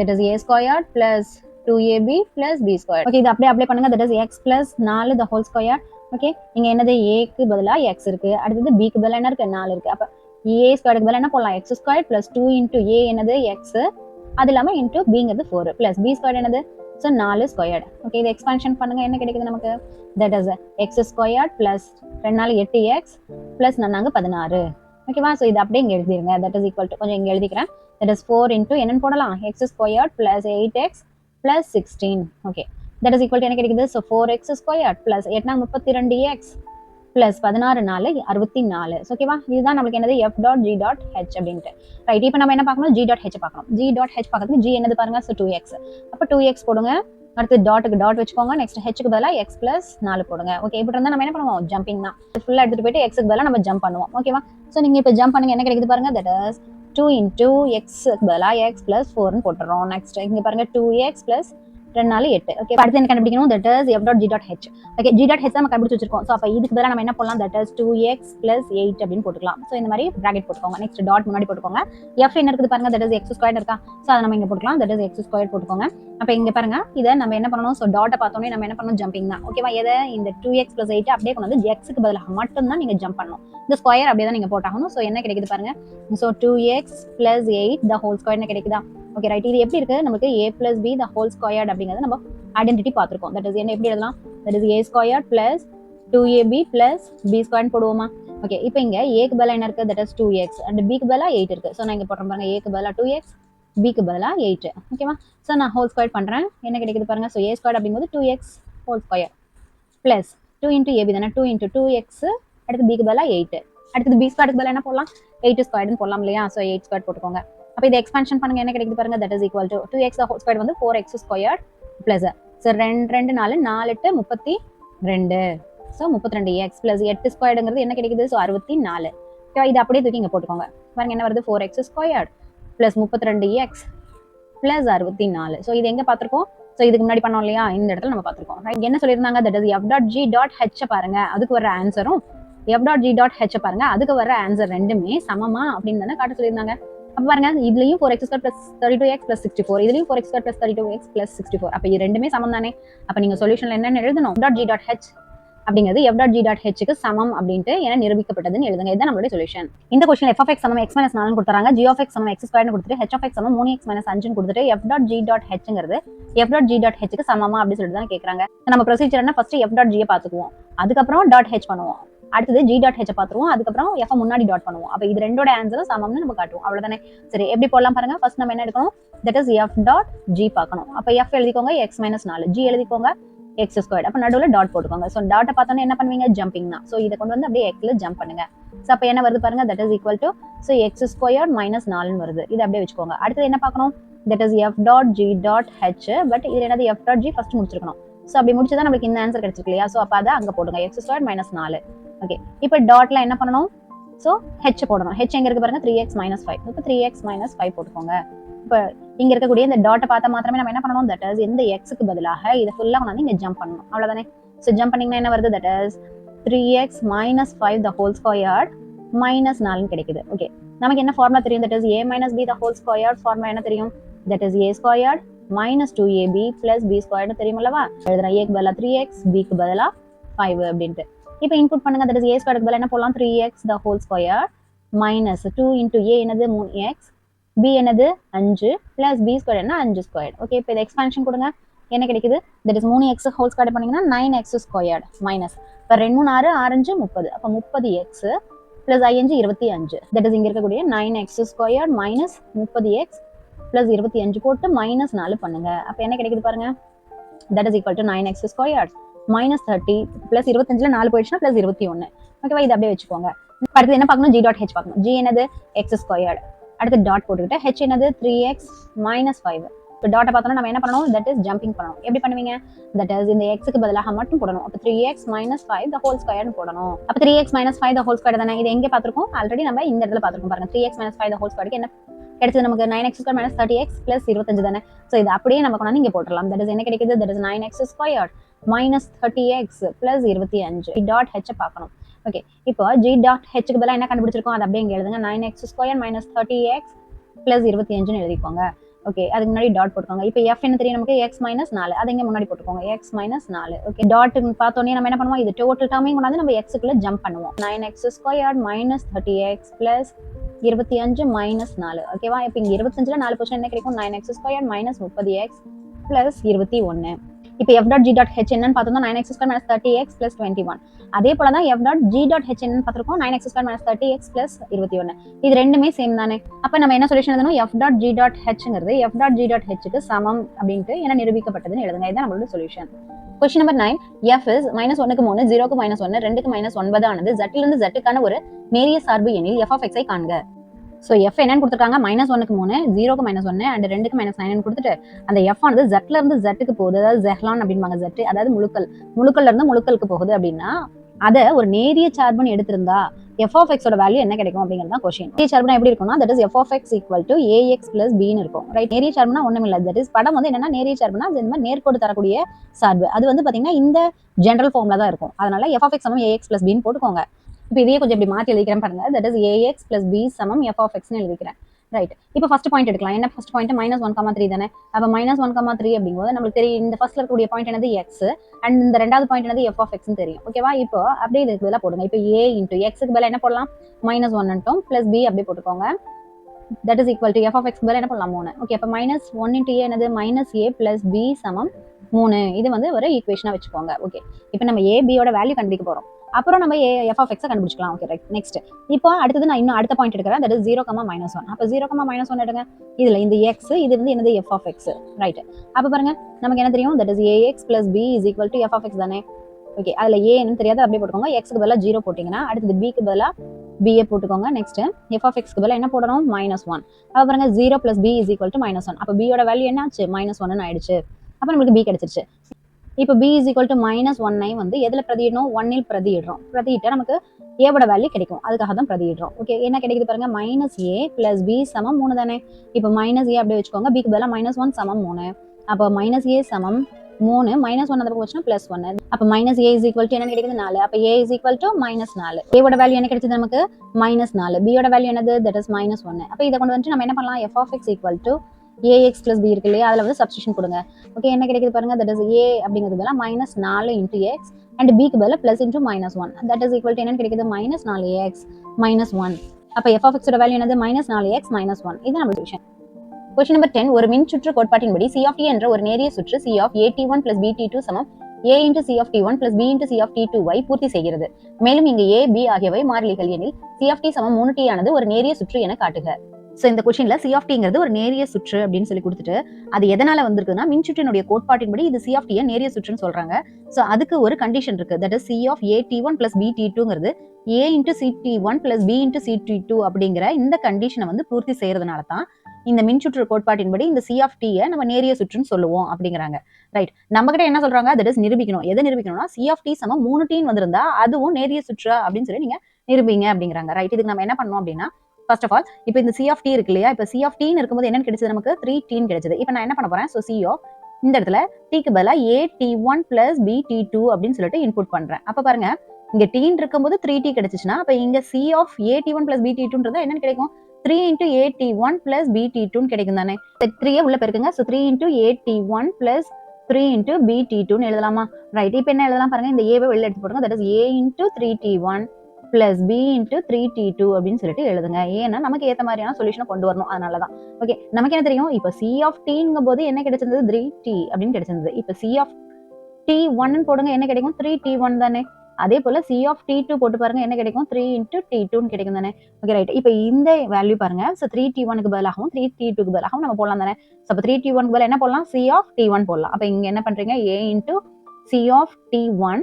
that is a squared plus 2ab plus b squared. Okay, இது அப்படியே அப்ளை பண்ணுங்க. that is x plus 4 the whole squared. Okay, இங்க என்னது ஏக்கு பதிலா x இருக்கு, அடுத்தது b க்கு பதிலா என்ன இருக்கு 4 இருக்கு. அப்ப a ஸ்கொயருக்கு பதிலா என்ன போடலாம், x square plus 2 into a என்னது x, அது இல்லாம into bங்கிறது 4 plus b ஸ்கொயர் என்னது, so 4 ஸ்கொயர்ட். ஓகே, இது எக்ஸ்பான்ஷன் பண்ணுங்க, என்ன கிடைக்குது நமக்கு, that is x squared plus 2 8x plus 4 16. ஓகேவா. ஸோ இது அப்படியே இங்க எழுதிருங்க. that is equal to கொஞ்சம் இங்க எழுதிக்கிறேன். that is 4 into என்னன்னு போடலாம், x squared plus 8x plus 16. Okay, that is equal to என்ன கிடைக்குது, so 4x squared plus 8 32x plus 16 4 64. ஓகேவா. இதுதான் நமக்கு என்னது f dot g dot h அப்படின்ட்டு. ரைட். இப்போ நம்ம என்ன பார்க்கணும், g டாட் h பார்க்கணும். g டாட் h பார்க்கறதுக்கு g என்னது பாருங்க, so 2x. அப்போ 2x போடுங்க. அடுத்து டாட்டுக்கு டாட் வச்சுக்கோங்க. நெக்ஸ்ட் ஹெச்சுக்கு பதிலாக x plus 4 போடுங்க. ஓகே, இப்படி இருந்தால் நம்ம என்ன பண்ணுவோம், ஜம்பிங் தான். ஃபுல்லாக எடுத்துட்டு போயிட்டு எக்ஸுக்கு பதிலாக நம்ம ஜம்ப் பண்ணுவோம். ஓகேவா. ஸோ நீங்கள் இப்போ ஜம்ப் பண்ணுங்க, என்ன கிடைக்குது பாருங்க, that is 2 into x பதிலாக x plus 4 போட்டுறோம். நெக்ஸ்ட் இங்க பாருங்க 2x plus 2 4 8. ஓகே, அடுத்து என்ன கண்டுபிடிக்கணும், that is f dot g dot h. Okay, g dot h நம்ம கண்டுபிடிச்சு வச்சிருக்கோம். ஸோ அப்போ இதுக்கு பதிலாக நம்ம என்ன போடலாம், that is 2x plus 8 அப்படின்னு போட்டுக்கலாம். ஸோ இந்த மாதிரி பிராக்கெட் போட்டுக்கோங்க. நெக்ஸ்ட் டாட் முன்னாடி போட்டுக்கோங்க. f என்ன இருக்குது பாருங்க, that is x ஸ்கொயர் இருக்கா. ஸோ அதை நம்ம இங்க போட்டுக்கலாம், that is x ஸ்கொயர் போட்டுக்கோங்க. அப்போ இங்க பாருங்க, இதை நம்ம என்ன பண்ணணும், ஸோ டாட்டை பார்த்தோன்னே நம்ம என்ன பண்ணணும், ஜம்பிங் தான். ஓகேவா. எதை, இந்த 2x plus 8 அப்படியே கொண்டு வந்து எக்ஸுக்கு பதிலாக மட்டும் தான் நீங்க ஜம்ப் பண்ணணும். இந்த ஸ்கொயர் அப்படியே தான் நீங்க போட்டாகணும். ஸோ என்ன கிடைக்குது பாருங்க, so 2x plus 8 the whole square கிடைக்குதா. Okay right. இது எப்படி இருக்கு, நமக்கு a plus b the whole squared அப்படிங்கிறது நம்ம ஐடென்டிட்டி பார்த்துருக்கோம். தட் இஸ் என்ன எப்படி எழுதலாம், that is a squared plus 2ab plus b squared போடுவோமா. ஓகே, இப்போ இங்க a க்கு பதிலா என்ன இருக்கு, that is 2x and b க்கு பதிலா 8 இருக்கு. ஸோ நான் இங்க போடுறேன் பாருங்க, a க்கு பதிலா 2x, b க்கு பதிலா 8. ஓகேவா. ஸோ நான் ஹோல் ஸ்கொயர் பண்றேன், என்ன கிடைக்குது பாருங்க, ஸோ a squared அப்படிங்கும்போது 2x whole square plus 2 into ab தானே, 2 into 2x, அடுத்து b க்கு பதிலா 8, அடுத்து b ஸ்கொயருக்கு பதிலா என்ன போடலாம், 8 ஸ்கொயர்னு போடலாம் இல்லையா. ஸோ 8 ஸ்கொயர் போட்டுக்கோங்க. அப்போ இதை எக்ஸ்பான்ஷன் பண்ணுங்க, என்ன கிடைக்குது பாருங்க, that is equal to 2x the whole squared வந்து 4x squared plus so 2 2 4 4 8 32. So 32x plus 8 ஸ்கொயர்டுங்கிறது என்ன கிடைக்குது, ஸோ 64. ஓகே, இது அப்படியே தூக்கி இங்கே போட்டுக்கோங்க. பாருங்க என்ன வருது, 4x squared plus 32x plus 64. So இது எங்க பார்த்துருக்கோம், ஸோ இதுக்கு முன்னாடி பண்ணோம் இல்லையா, இந்த இடத்துல நம்ம பார்த்துருக்கோம். ரைட். என்ன சொல்லியிருந்தாங்க, that is f dot g dot h பாருங்க, அதுக்கு வர ஆன்சரும் f dot g dot h பாருங்க, அதுக்கு வர ஆன்சர் ரெண்டுமே சமமா அப்படின்னு தானே காட்ட சொல்லியிருந்தாங்க. அப்ப பாருங்க, இதுலயும் 4x squared plus 32x plus 64, இதுலயும் 4x squared plus 32x plus 64. அப்ப இது ரெண்டுமே சமம் தானே. அப்ப நீங்க சொல்யூஷன்ல என்ன எழுதணும், டாட் g டாட் h அப்படிங்கிறது f dot g dot h க்கு சமம் அப்படின்ட்டு என நிரூபிக்கப்பட்டதுன்னு எழுதுங்க. இதுதான் நம்மளுடைய சொல்யூஷன். இந்த क्वेश्चन f of x சமம் x minus 4 னு கொடுத்தறாங்க, g of x சமம் x ஸ்கொயர்னு கொடுத்துட்டு h of x சமம் 3x minus 5 னு கொடுத்துட்டு f டாட் g டாட் hங்கிறது f dot g dot h க்கு சமமா அப்படி சொல்லிட்டு தான் கேக்குறாங்க. நம்ம ப்ரொசீஜர் என்ன, ஃபர்ஸ்ட் f டாட் g பாத்துக்குவோம், அதுக்கப்புறம் டாட் h பண்ணுவோம், அடுத்தது g டாட் h பாத்துருவோம், அதுக்கப்புறம் f முன்னாடி டாட் பண்ணுவோம். அப்ப இது ரெண்டோட ஆன்சரும் சமம்னு நம்ம காட்டுவோம். அவ்வளவுதானே. சரி, எப்படி போடலாம் பாருங்க. ஃபர்ஸ்ட் நம்ம என்ன எடுக்கணும், that is f dot g பார்க்கணும். அப்ப f எழுதிக்கோங்க x minus 4, g எழுதிக்கோங்க x ஸ்கொயர்ட். அப்ப நடுவுல டாட் போட்டுக்கோங்க. சோ டாட்டை பார்த்தோன்னே என்ன பண்ணுவீங்க, ஜம்பிங் தான். சோ இதை கொண்டு வந்து அப்படியே x ல ஜம்ப் பண்ணுங்க. சோ அப்ப என்ன வருது பாருங்க, that is equal to so x squared minus 4 னு வருது. இதை அப்படியே வச்சுக்கோங்க. அடுத்து என்ன பார்க்கணும், that is f dot g dot h, but இது என்னது f டாட் g ஃபர்ஸ்ட் முடிச்சிருக்கணும். சோ அப்படி முடிச்சதா நமக்கு இந்த ஆன்சர் கிடைச்சிருக்கு இல்லையா. சோ அப்ப அத அங்க போடுங்க, x ஸ்கொயர்ட் minus 4. ஓகே, இப்போ டாட்ல என்ன பண்ணணும், சோ h போடணும். h எங்க இருக்கு பாருங்க, 3x minus 5. இப்போ 3x minus 5 போட்டுக்கோங்க. இப்போ இங்க இருக்கக்கூடிய இந்த டாட்டை பார்த்தா மாத்திரமே நம்ம என்ன பண்ணணும், that is இந்த x க்கு பதிலாக இத ஃபுல்லா வந்து இங்க ஜம்ப் பண்ணணும். அவ்வளவுதானே. சோ ஜம்ப் பண்ணீங்கன்னா என்ன வருது, that is 3x minus 5 the whole squared minus 4 னு கிடைக்குது. ஓகே, நமக்கு என்ன ஃபார்முலா தெரியும், that is a minus b the whole squared. Formula என்ன தெரியும், that is a squared minus 2ab plus b squared தெரியுமல்லவா. எழுதுறேன், a க்கு பதிலா 3x, b க்கு பதிலா 5 அப்படின்ட்டு. இப்போ இன்புட் பண்ணுங்க, that is a ஸ்கொயருக்கு பதிலா என்ன போடலாம், 3x the whole square minus 2 into a என்னது 3x, b என்னது 5 plus b ஸ்கொயர் என்ன 5 ஸ்கொயர். ஓகே, இப்போ இதை எக்ஸ்பான்ஷன் கொடுங்க, என்ன கிடைக்குது, that is 3x whole square பண்ணீங்கன்னா 9x ஸ்கொயர்ட் மைனஸ் இப்போ 2 3 6 6 30, அப்போ 30x plus 5 25. that is இங்க இருக்கக்கூடிய 9x squared minus 30x plus 25 போட்டு மைனஸ் 4 பண்ணுங்க. அப்ப என்ன கிடைக்குது பாருங்க, that is equal to 9x square minus 30 plus 25ல 4 போயிடுச்சுன்னா பிளஸ் 21. ஓகேவா, இது அப்படியே வச்சுக்கோங்க. அடுத்து என்ன பார்க்கணும், g டாட் h பார்க்கணும். g என்னது x ஸ்கொயர்டு, அடுத்து டாட் போட்டுக்கிட்டு h என்னது 3x மைனஸ் 5. இப்போ டாட்டை பார்த்தோம்னா நம்ம என்ன பண்ணணும், தட் இஸ் ஜம்பிங் பண்ணணும். எப்படி பண்ணுவீங்க, தட் இஸ் இந்த எக்ஸுக்கு பதிலாக மட்டும் போடணும். அப்போ 3x மைனஸ் 5 த ஹோல் ஸ்கொயர்னு போடணும். அப்போ 3x minus 5 the whole square தானே, இது எங்கே பார்த்துருக்கோம், ஆல்ரெடி நம்ம இந்த இடத்துல பார்த்துருக்கோம் பாருங்க. 3x மைனஸ் 5 த ஹோல் ஸ்கொயருக்கு என்ன கிடைச்சது நமக்கு, 9x square minus 30x plus 25 தானே. ஸோ இது அப்படியே நம்ம கொண்டாந்து இங்கே போட்டுடலாம். தட் இஸ் என்ன கிடைக்குது, that is 9x square minus 30x plus 25. Dot H பார்க்கணும். ஓகே, இப்போ g டாட் ஹெச்சுக்கு பதிலாக என்ன கண்டுபிடிச்சிருக்கோம், அது அப்படியே இங்கே எழுதுங்க. 9x square minus 30x plus 25 எழுதிக்கோங்க. ஓகே, அதுக்கு முன்னாடி டாட் போட்டுக்கோங்க. இப்போ f என்ன தெரியும் நமக்கு, x மைனஸ் 4, அதை இங்கே முன்னாடி போட்டுக்கோங்க, x மைனஸ் 4. ஓகே, டாட் பார்த்தோன்னே நம்ம என்ன பண்ணுவோம், இது டோட்டல் டேர்மையும் கொண்டாந்து நம்ம எக்ஸுக்குள்ள ஜம்ப் பண்ணுவோம். 9x square minus 30x plus 25 minus 4. ஓகேவா, இப்போ இங்கே 25ல 4 போர்ஷன் என்ன கிடைக்கும், 9x square minus 30x plus 21. இப்போ f dot g dot h என்னன்னு பார்த்தோம்னா 9x square minus 30x plus 21. அதே போல தான் f dot g dot h என்னன்னு பார்த்துருக்கோம், 9x square minus 30x plus 21. இது ரெண்டுமே சேம் தானே. அப்போ நம்ம என்ன சொல்யூஷன் எழுதணும், f டாட் g டாட் hங்கிறது f டாட் g டாட் hக்கு சமம் அப்படின்ட்டு என்ன நிரூபிக்கப்பட்டதுன்னு எழுதுங்க. இதுதான் நம்மளோட solution. Question number 9, f is -1க்கு 3, 0க்கு -1, 2க்கு -9 ஆனது z இலிருந்து z-க்கான ஒரு நேரிய சார்பு எண்ணில் f of x ஐ காண்க. ஸோ எஃப் என்னன்னு கொடுத்துருக்காங்க, -1க்கு 3, 0க்கு -1 அண்ட் 2க்கு -9 கொடுத்துட்டு அந்த எஃப் ஆனது ஜெட்ல இருந்து ஜெட்டுக்கு போகுது, அதாவது ஜெஹ்லான் அப்படின்பாங்க. ஜெட் அதாவது முழுக்கல்ல இருந்து முழுக்கலுக்கு போகுது அப்படின்னா அதை ஒரு நேரிய சார்புன்னு எடுத்திருந்தா எஃப் ஆஃப் எக்ஸோட வேல்யூ என்ன கிடைக்கும் அப்படிங்கிறது தான் கொஸ்டின். நேரிய சார்புனா எப்படி இருக்கும்னா, that is f of x equal to a x plus பின்னு இருக்கும். ரைட், நேரிய சார்புனா ஒன்றும் இல்லை. தட் இஸ் படம் வந்து என்னன்னா, நேரிய சார்புனா அது இந்த மாதிரி நேர்கோடு தரக்கூடிய சார்பு. அது வந்து பார்த்தீங்கன்னா இந்த ஜென்ரல் ஃபார்ம்ல தான் இருக்கும். அதனால எஃப் ஆஃப் எக்ஸ் சமம் ஏஎக்ஸ் பிளஸ் பின்னு போட்டுக்கோங்க. இப்போ இதையே கொஞ்சம் இப்படி மாற்றி எழுதிக்கிறேன் பாருங்க. That is a x plus b சமம் எஃப் ஆஃப் எக்ஸ்னு எழுதிக்கிறேன். ரைட், இப்போ ஃபர்ஸ்ட் பாயிண்ட் எடுக்கலாம். என்ன ஃபர்ஸ்ட் பாயிண்ட், -1,3 தானே. அப்போ -1,3 அப்படிங்கும்போது நம்மளுக்கு தெரியும் இந்த ஃபர்ஸ்ட்ல இருக்கக்கூடிய பாயிண்ட் என்னது எக்ஸ், அண்ட் இந்த ரெண்டாவது பாயிண்ட் என்னது எஃப் ஆஃப் எக்ஸ்னு தெரியும். ஓகேவா, இப்போ அப்படியே இதுக்கு பதிலாக போடுங்க. இப்போ ஏ இன்டூ எக்ஸுக்கு பதிலாக என்ன போடலாம், -1 பிளஸ் பி அப்படியே போட்டுக்கோங்க. That is equal to f of x பதிலாக என்ன போடலாம் 3. ஓகே, அப்போ -1 இன்டூ ஏ என்னது -a பிளஸ் பி சமம் 3. இது வந்து ஒரு ஈக்குவேஷனாக வச்சுக்கோங்க. ஓகே, இப்போ நம்ம ஏ பியோட வேல்யூ கண்டுபிடிக்க போகிறோம். அப்புறம் நம்ம எஃப் ஆஃப் எக்ஸை கண்டுபிடிச்சிக்கலாம். Okay, right. நெக்ஸ்ட் இப்போ அடுத்தது நான் இன்னும் அடுத்த பாயிண்ட் எடுக்கிறேன். That is 0,-1. அப்போ 0,-1 எடுங்க. இதுல இந்த எக்ஸ், இது வந்து என்னது எஃப் ஆஃப் எக்ஸ். ரைட், அப்போ பாருங்க நமக்கு என்ன தெரியும், that is a x plus b is equal to f of x தானே. ஓகே, அதுல ஏ என்னன்னு தெரியாது, அப்படியே போட்டுக்கோங்க. எக்ஸுக்கு பதிலாக 0 போட்டிங்கன்னா அடுத்தது பிக்கு பதிலாக பிஏ போட்டுக்கோங்க. நெக்ஸ்ட் எஃப் ஆஃப் எக்ஸ்க்கு பதிலாக என்ன போடணும், -1. அப்போ பாருங்க 0 plus b is equal to -1. அப்போ பியோட வேல்யூ என்ன ஆச்சு, -1 ஆயிடுச்சு. அப்போ நம்மளுக்கு பி கிடைச்சிருச்சு. இப்போ b is equal to -1 வந்து எதில் பிரதியிடணும், 1ல் பிரதியிடுறோம். பிரதியிட்டா நமக்கு ஏவோட வேல்யூ கிடைக்கும், அதுக்காக தான் பிரதியிடுறோம். ஓகே, என்ன கிடைக்குது பாருங்க, -a பிளஸ் b சமம் 3 தானே. இப்போ -a அப்படியே வச்சுக்கோங்க, பிக்கு பதிலாக -1 சமம் 3. அப்போ -a சமம் 3, -1 அந்த பக்கம் வச்சுன்னா +1. அப்போ -a is equal to என்ன கிடைக்குது, 4. அப்போ a is equal to -4. ஏவோட வேல்யூ என்ன கிடைச்சது நமக்கு, -4. பியோட வேல்யூ என்னது, தட் இஸ் -1. அப்போ இதை கொண்டு வந்து நம்ம என்ன பண்ணலாம், f of x equal to ax plus b இருக்கு இல்லையா, அதில் வந்து சப்ஸ்டிஷன் கொடுங்க. ஓகே, என்ன கிடைக்குது பாருங்க, தட் இஸ் a அப்படிங்கிறது பதிலாக -4 இன்டூ எக்ஸ் அண்ட் பிக்கு பதிலாக plus into -1. That is equal to என்னன்னு கிடைக்குது, -4x -1. அப்போ எஃப் ஆஃப் எக்ஸோட வேல்யூ என்னது, -4x -1. இது நம்ம சொல்யூஷன். கொஸ்டின் நம்பர் 10, ஒரு மின் சுற்று கோட்பாட்டின்படி C of t என்ற ஒரு நேரிய சுற்று C of at1 plus bt2 சமம் a into C of t1 plus b into C of t2 வை பூர்த்தி செய்கிறது. மேலும் இங்கு a, b ஆகியவை மாறிலிகள் எனில் C of t சமம் 3t ஆனது ஒரு நேரிய சுற்று என காட்டுக. ஸோ இந்த கொஸ்டின்ல C of tங்கிறது ஒரு நேரிய சுற்று அப்படின்னு சொல்லி கொடுத்துட்டு அது எதனால வந்திருக்குன்னா, மின்சுற்றினுடைய கோட்பாட்டின்படி இது C of t நேரிய சுற்றுன்னு சொல்றாங்க. ஸோ அதுக்கு ஒரு கண்டிஷன் இருக்கு. That is C of at1 plus bt2ங்கிறது a into ct1 plus b into ct2 அப்படிங்கிற இந்த கண்டிஷனை வந்து பூர்த்தி செய்யறதுனால தான் இந்த மின்சுற்று கோட்பாட்டின்படி இந்த C of t நம்ம நேரிய சுற்றுன்னு சொல்லுவோம் அப்படிங்கிறாங்க. ரைட், நம்ம கிட்ட என்ன சொல்றாங்க, தட் இஸ் நிரூபிக்கணும். எதை நிரூபிக்கணும்னா C of t சமம் 3t வந்திருந்தா அதுவும் நேரிய சுற்றா அப்படின்னு சொல்லி நீங்க நிரூபிங்க அப்படிங்கிறாங்க. ரைட், இதுக்கு நம்ம என்ன பண்ணோம் அப்படின்னா, ஃபர்ஸ்ட் ஆஃப் ஆல் இப்போ இந்த C of t இருக்கு இல்லையா, இப்போ C of t இருக்கும்போது என்னன்னு கிடைச்சது, நமக்கு 3t கிடைச்சது. இப்போ நான் என்ன பண்ண போறேன், ஸோ C of இந்த இடத்துல t-க்கு பதிலாக at1 plus bt2 அப்படின்னு சொல்லிட்டு இன்புட் பண்றேன். அப்ப பாருங்க இங்க t இருக்கும்போது 3t கிடைச்சிச்சுன்னா அப்ப இங்க C of at1 plus bt2ன்றது என்னன்னு கிடைக்கும், 3 into at1 plus bt2 கிடைக்கும் தானே. 3 உள்ள பெருக்குங்க. So 3 into at1 plus 3 into bt2 எழுதலாமா. ரைட், இப்போ என்ன எழுதலாம் பாருங்க, இந்த a-வை வெளில எடுத்து போடுங்க. That is a into 3t1 plus b into 3t2 அப்படின்னு சொல்லிட்டு எழுதுங்க. ஏன்னா நமக்கு ஏற்ற மாதிரியான சொல்யூஷனை கொண்டு வரணும், அதனாலதான். ஓகே, நமக்கு என்ன தெரியும், இப்போ C of tங்கும் போது என்ன கிடைச்சிருந்தது, 3t அப்படின்னு கிடைச்சிருந்தது. இப்போ C of t1 போடுங்க, என்ன கிடைக்கும், 3t1 தானே. அதே போல சி ஆஃப் டி டூ போட்டு பாருங்க என்ன கிடைக்கும் 3 இன்டூ டி டூன்னு கிடைக்கும் தானே. Okay right. இப்போ இந்த வேல்யூ பாருங்க. ஸோ 3t1க்கு பதிலாகவும் 3t2க்கு பதிலாகவும் நம்ம போடலாம் தானே. ஸோ அப்போ 3t1க்கு பதிலாக என்ன போடலாம், சி ஆஃப் டி1 போடலாம். அப்போ இங்க என்ன பண்றீங்க, a into c of t one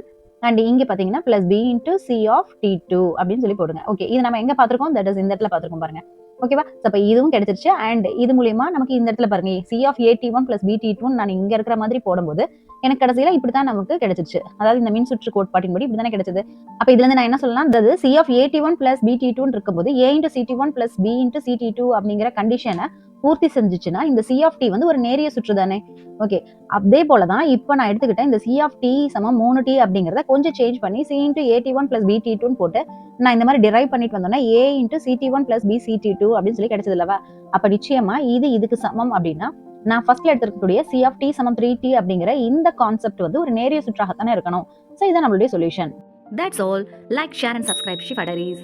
and இங்க பாத்தீங்கன்னா plus b into c of t two அப்படின்னு சொல்லி போடுங்க. ஓகே, இது நம்ம எங்க பாத்திருக்கோம், தட் இஸ் இந்த இடத்துல பாத்திருக்கோம் பாருங்க. ஓகேவா. அப்ப இதுவும் கிடைச்சிருச்சு. அண்ட் இது மூலியமா நமக்கு இந்த இடத்துல பாருங்க C of AT1 plus BT2 நான் இங்க இருக்கிற மாதிரி போடும்போது எனக்கு கடைசியில இப்படித்தான் நமக்கு கிடைச்சிருச்சு. அதாவது இந்த மின் சுற்று கோட்பாட்டின்படி இப்படித்தானே கிடைச்சது. அப்ப இதுல இருந்து நான் என்ன சொல்லலாம், அதாவது C of AT1 plus BT2 இருக்கும்போது A into CT1 plus B into CT2 அப்படிங்கிற கண்டிஷனை பூர்த்தி செஞ்சுச்சுன்னா இந்த சி ஆஃப் டி வந்து ஒரு நேரிய சுற்று தானே. ஓகே, அதே போலதான் இப்ப நான் எடுத்துக்கிட்டேன் இந்த சி ஆஃப் டி சமம் 3t அப்படிங்கறத கொஞ்சம் சேஞ்ச் பண்ணி C into AT1 plus BT2 போட்டு நான் இந்த மாதிரி டிரைவ் பண்ணிட்டு வந்தோம்னா A into CT1 plus BCT2 அப்படின்னு சொல்லி கிடைச்சது இல்லவா. அப்ப நிச்சயமா இது இதுக்கு சமம் அப்படின்னா நான் ஃபர்ஸ்ட்ல எடுத்துக்கக்கூடிய சி ஆஃப் டி சமம் 3t அப்படிங்கிற இந்த கான்செப்ட் வந்து ஒரு நேரிய சுற்றாகத்தானே இருக்கணும். சோ இதான் நம்மளுடைய solution. That's all. Like, share and subscribe Shifa Diaries.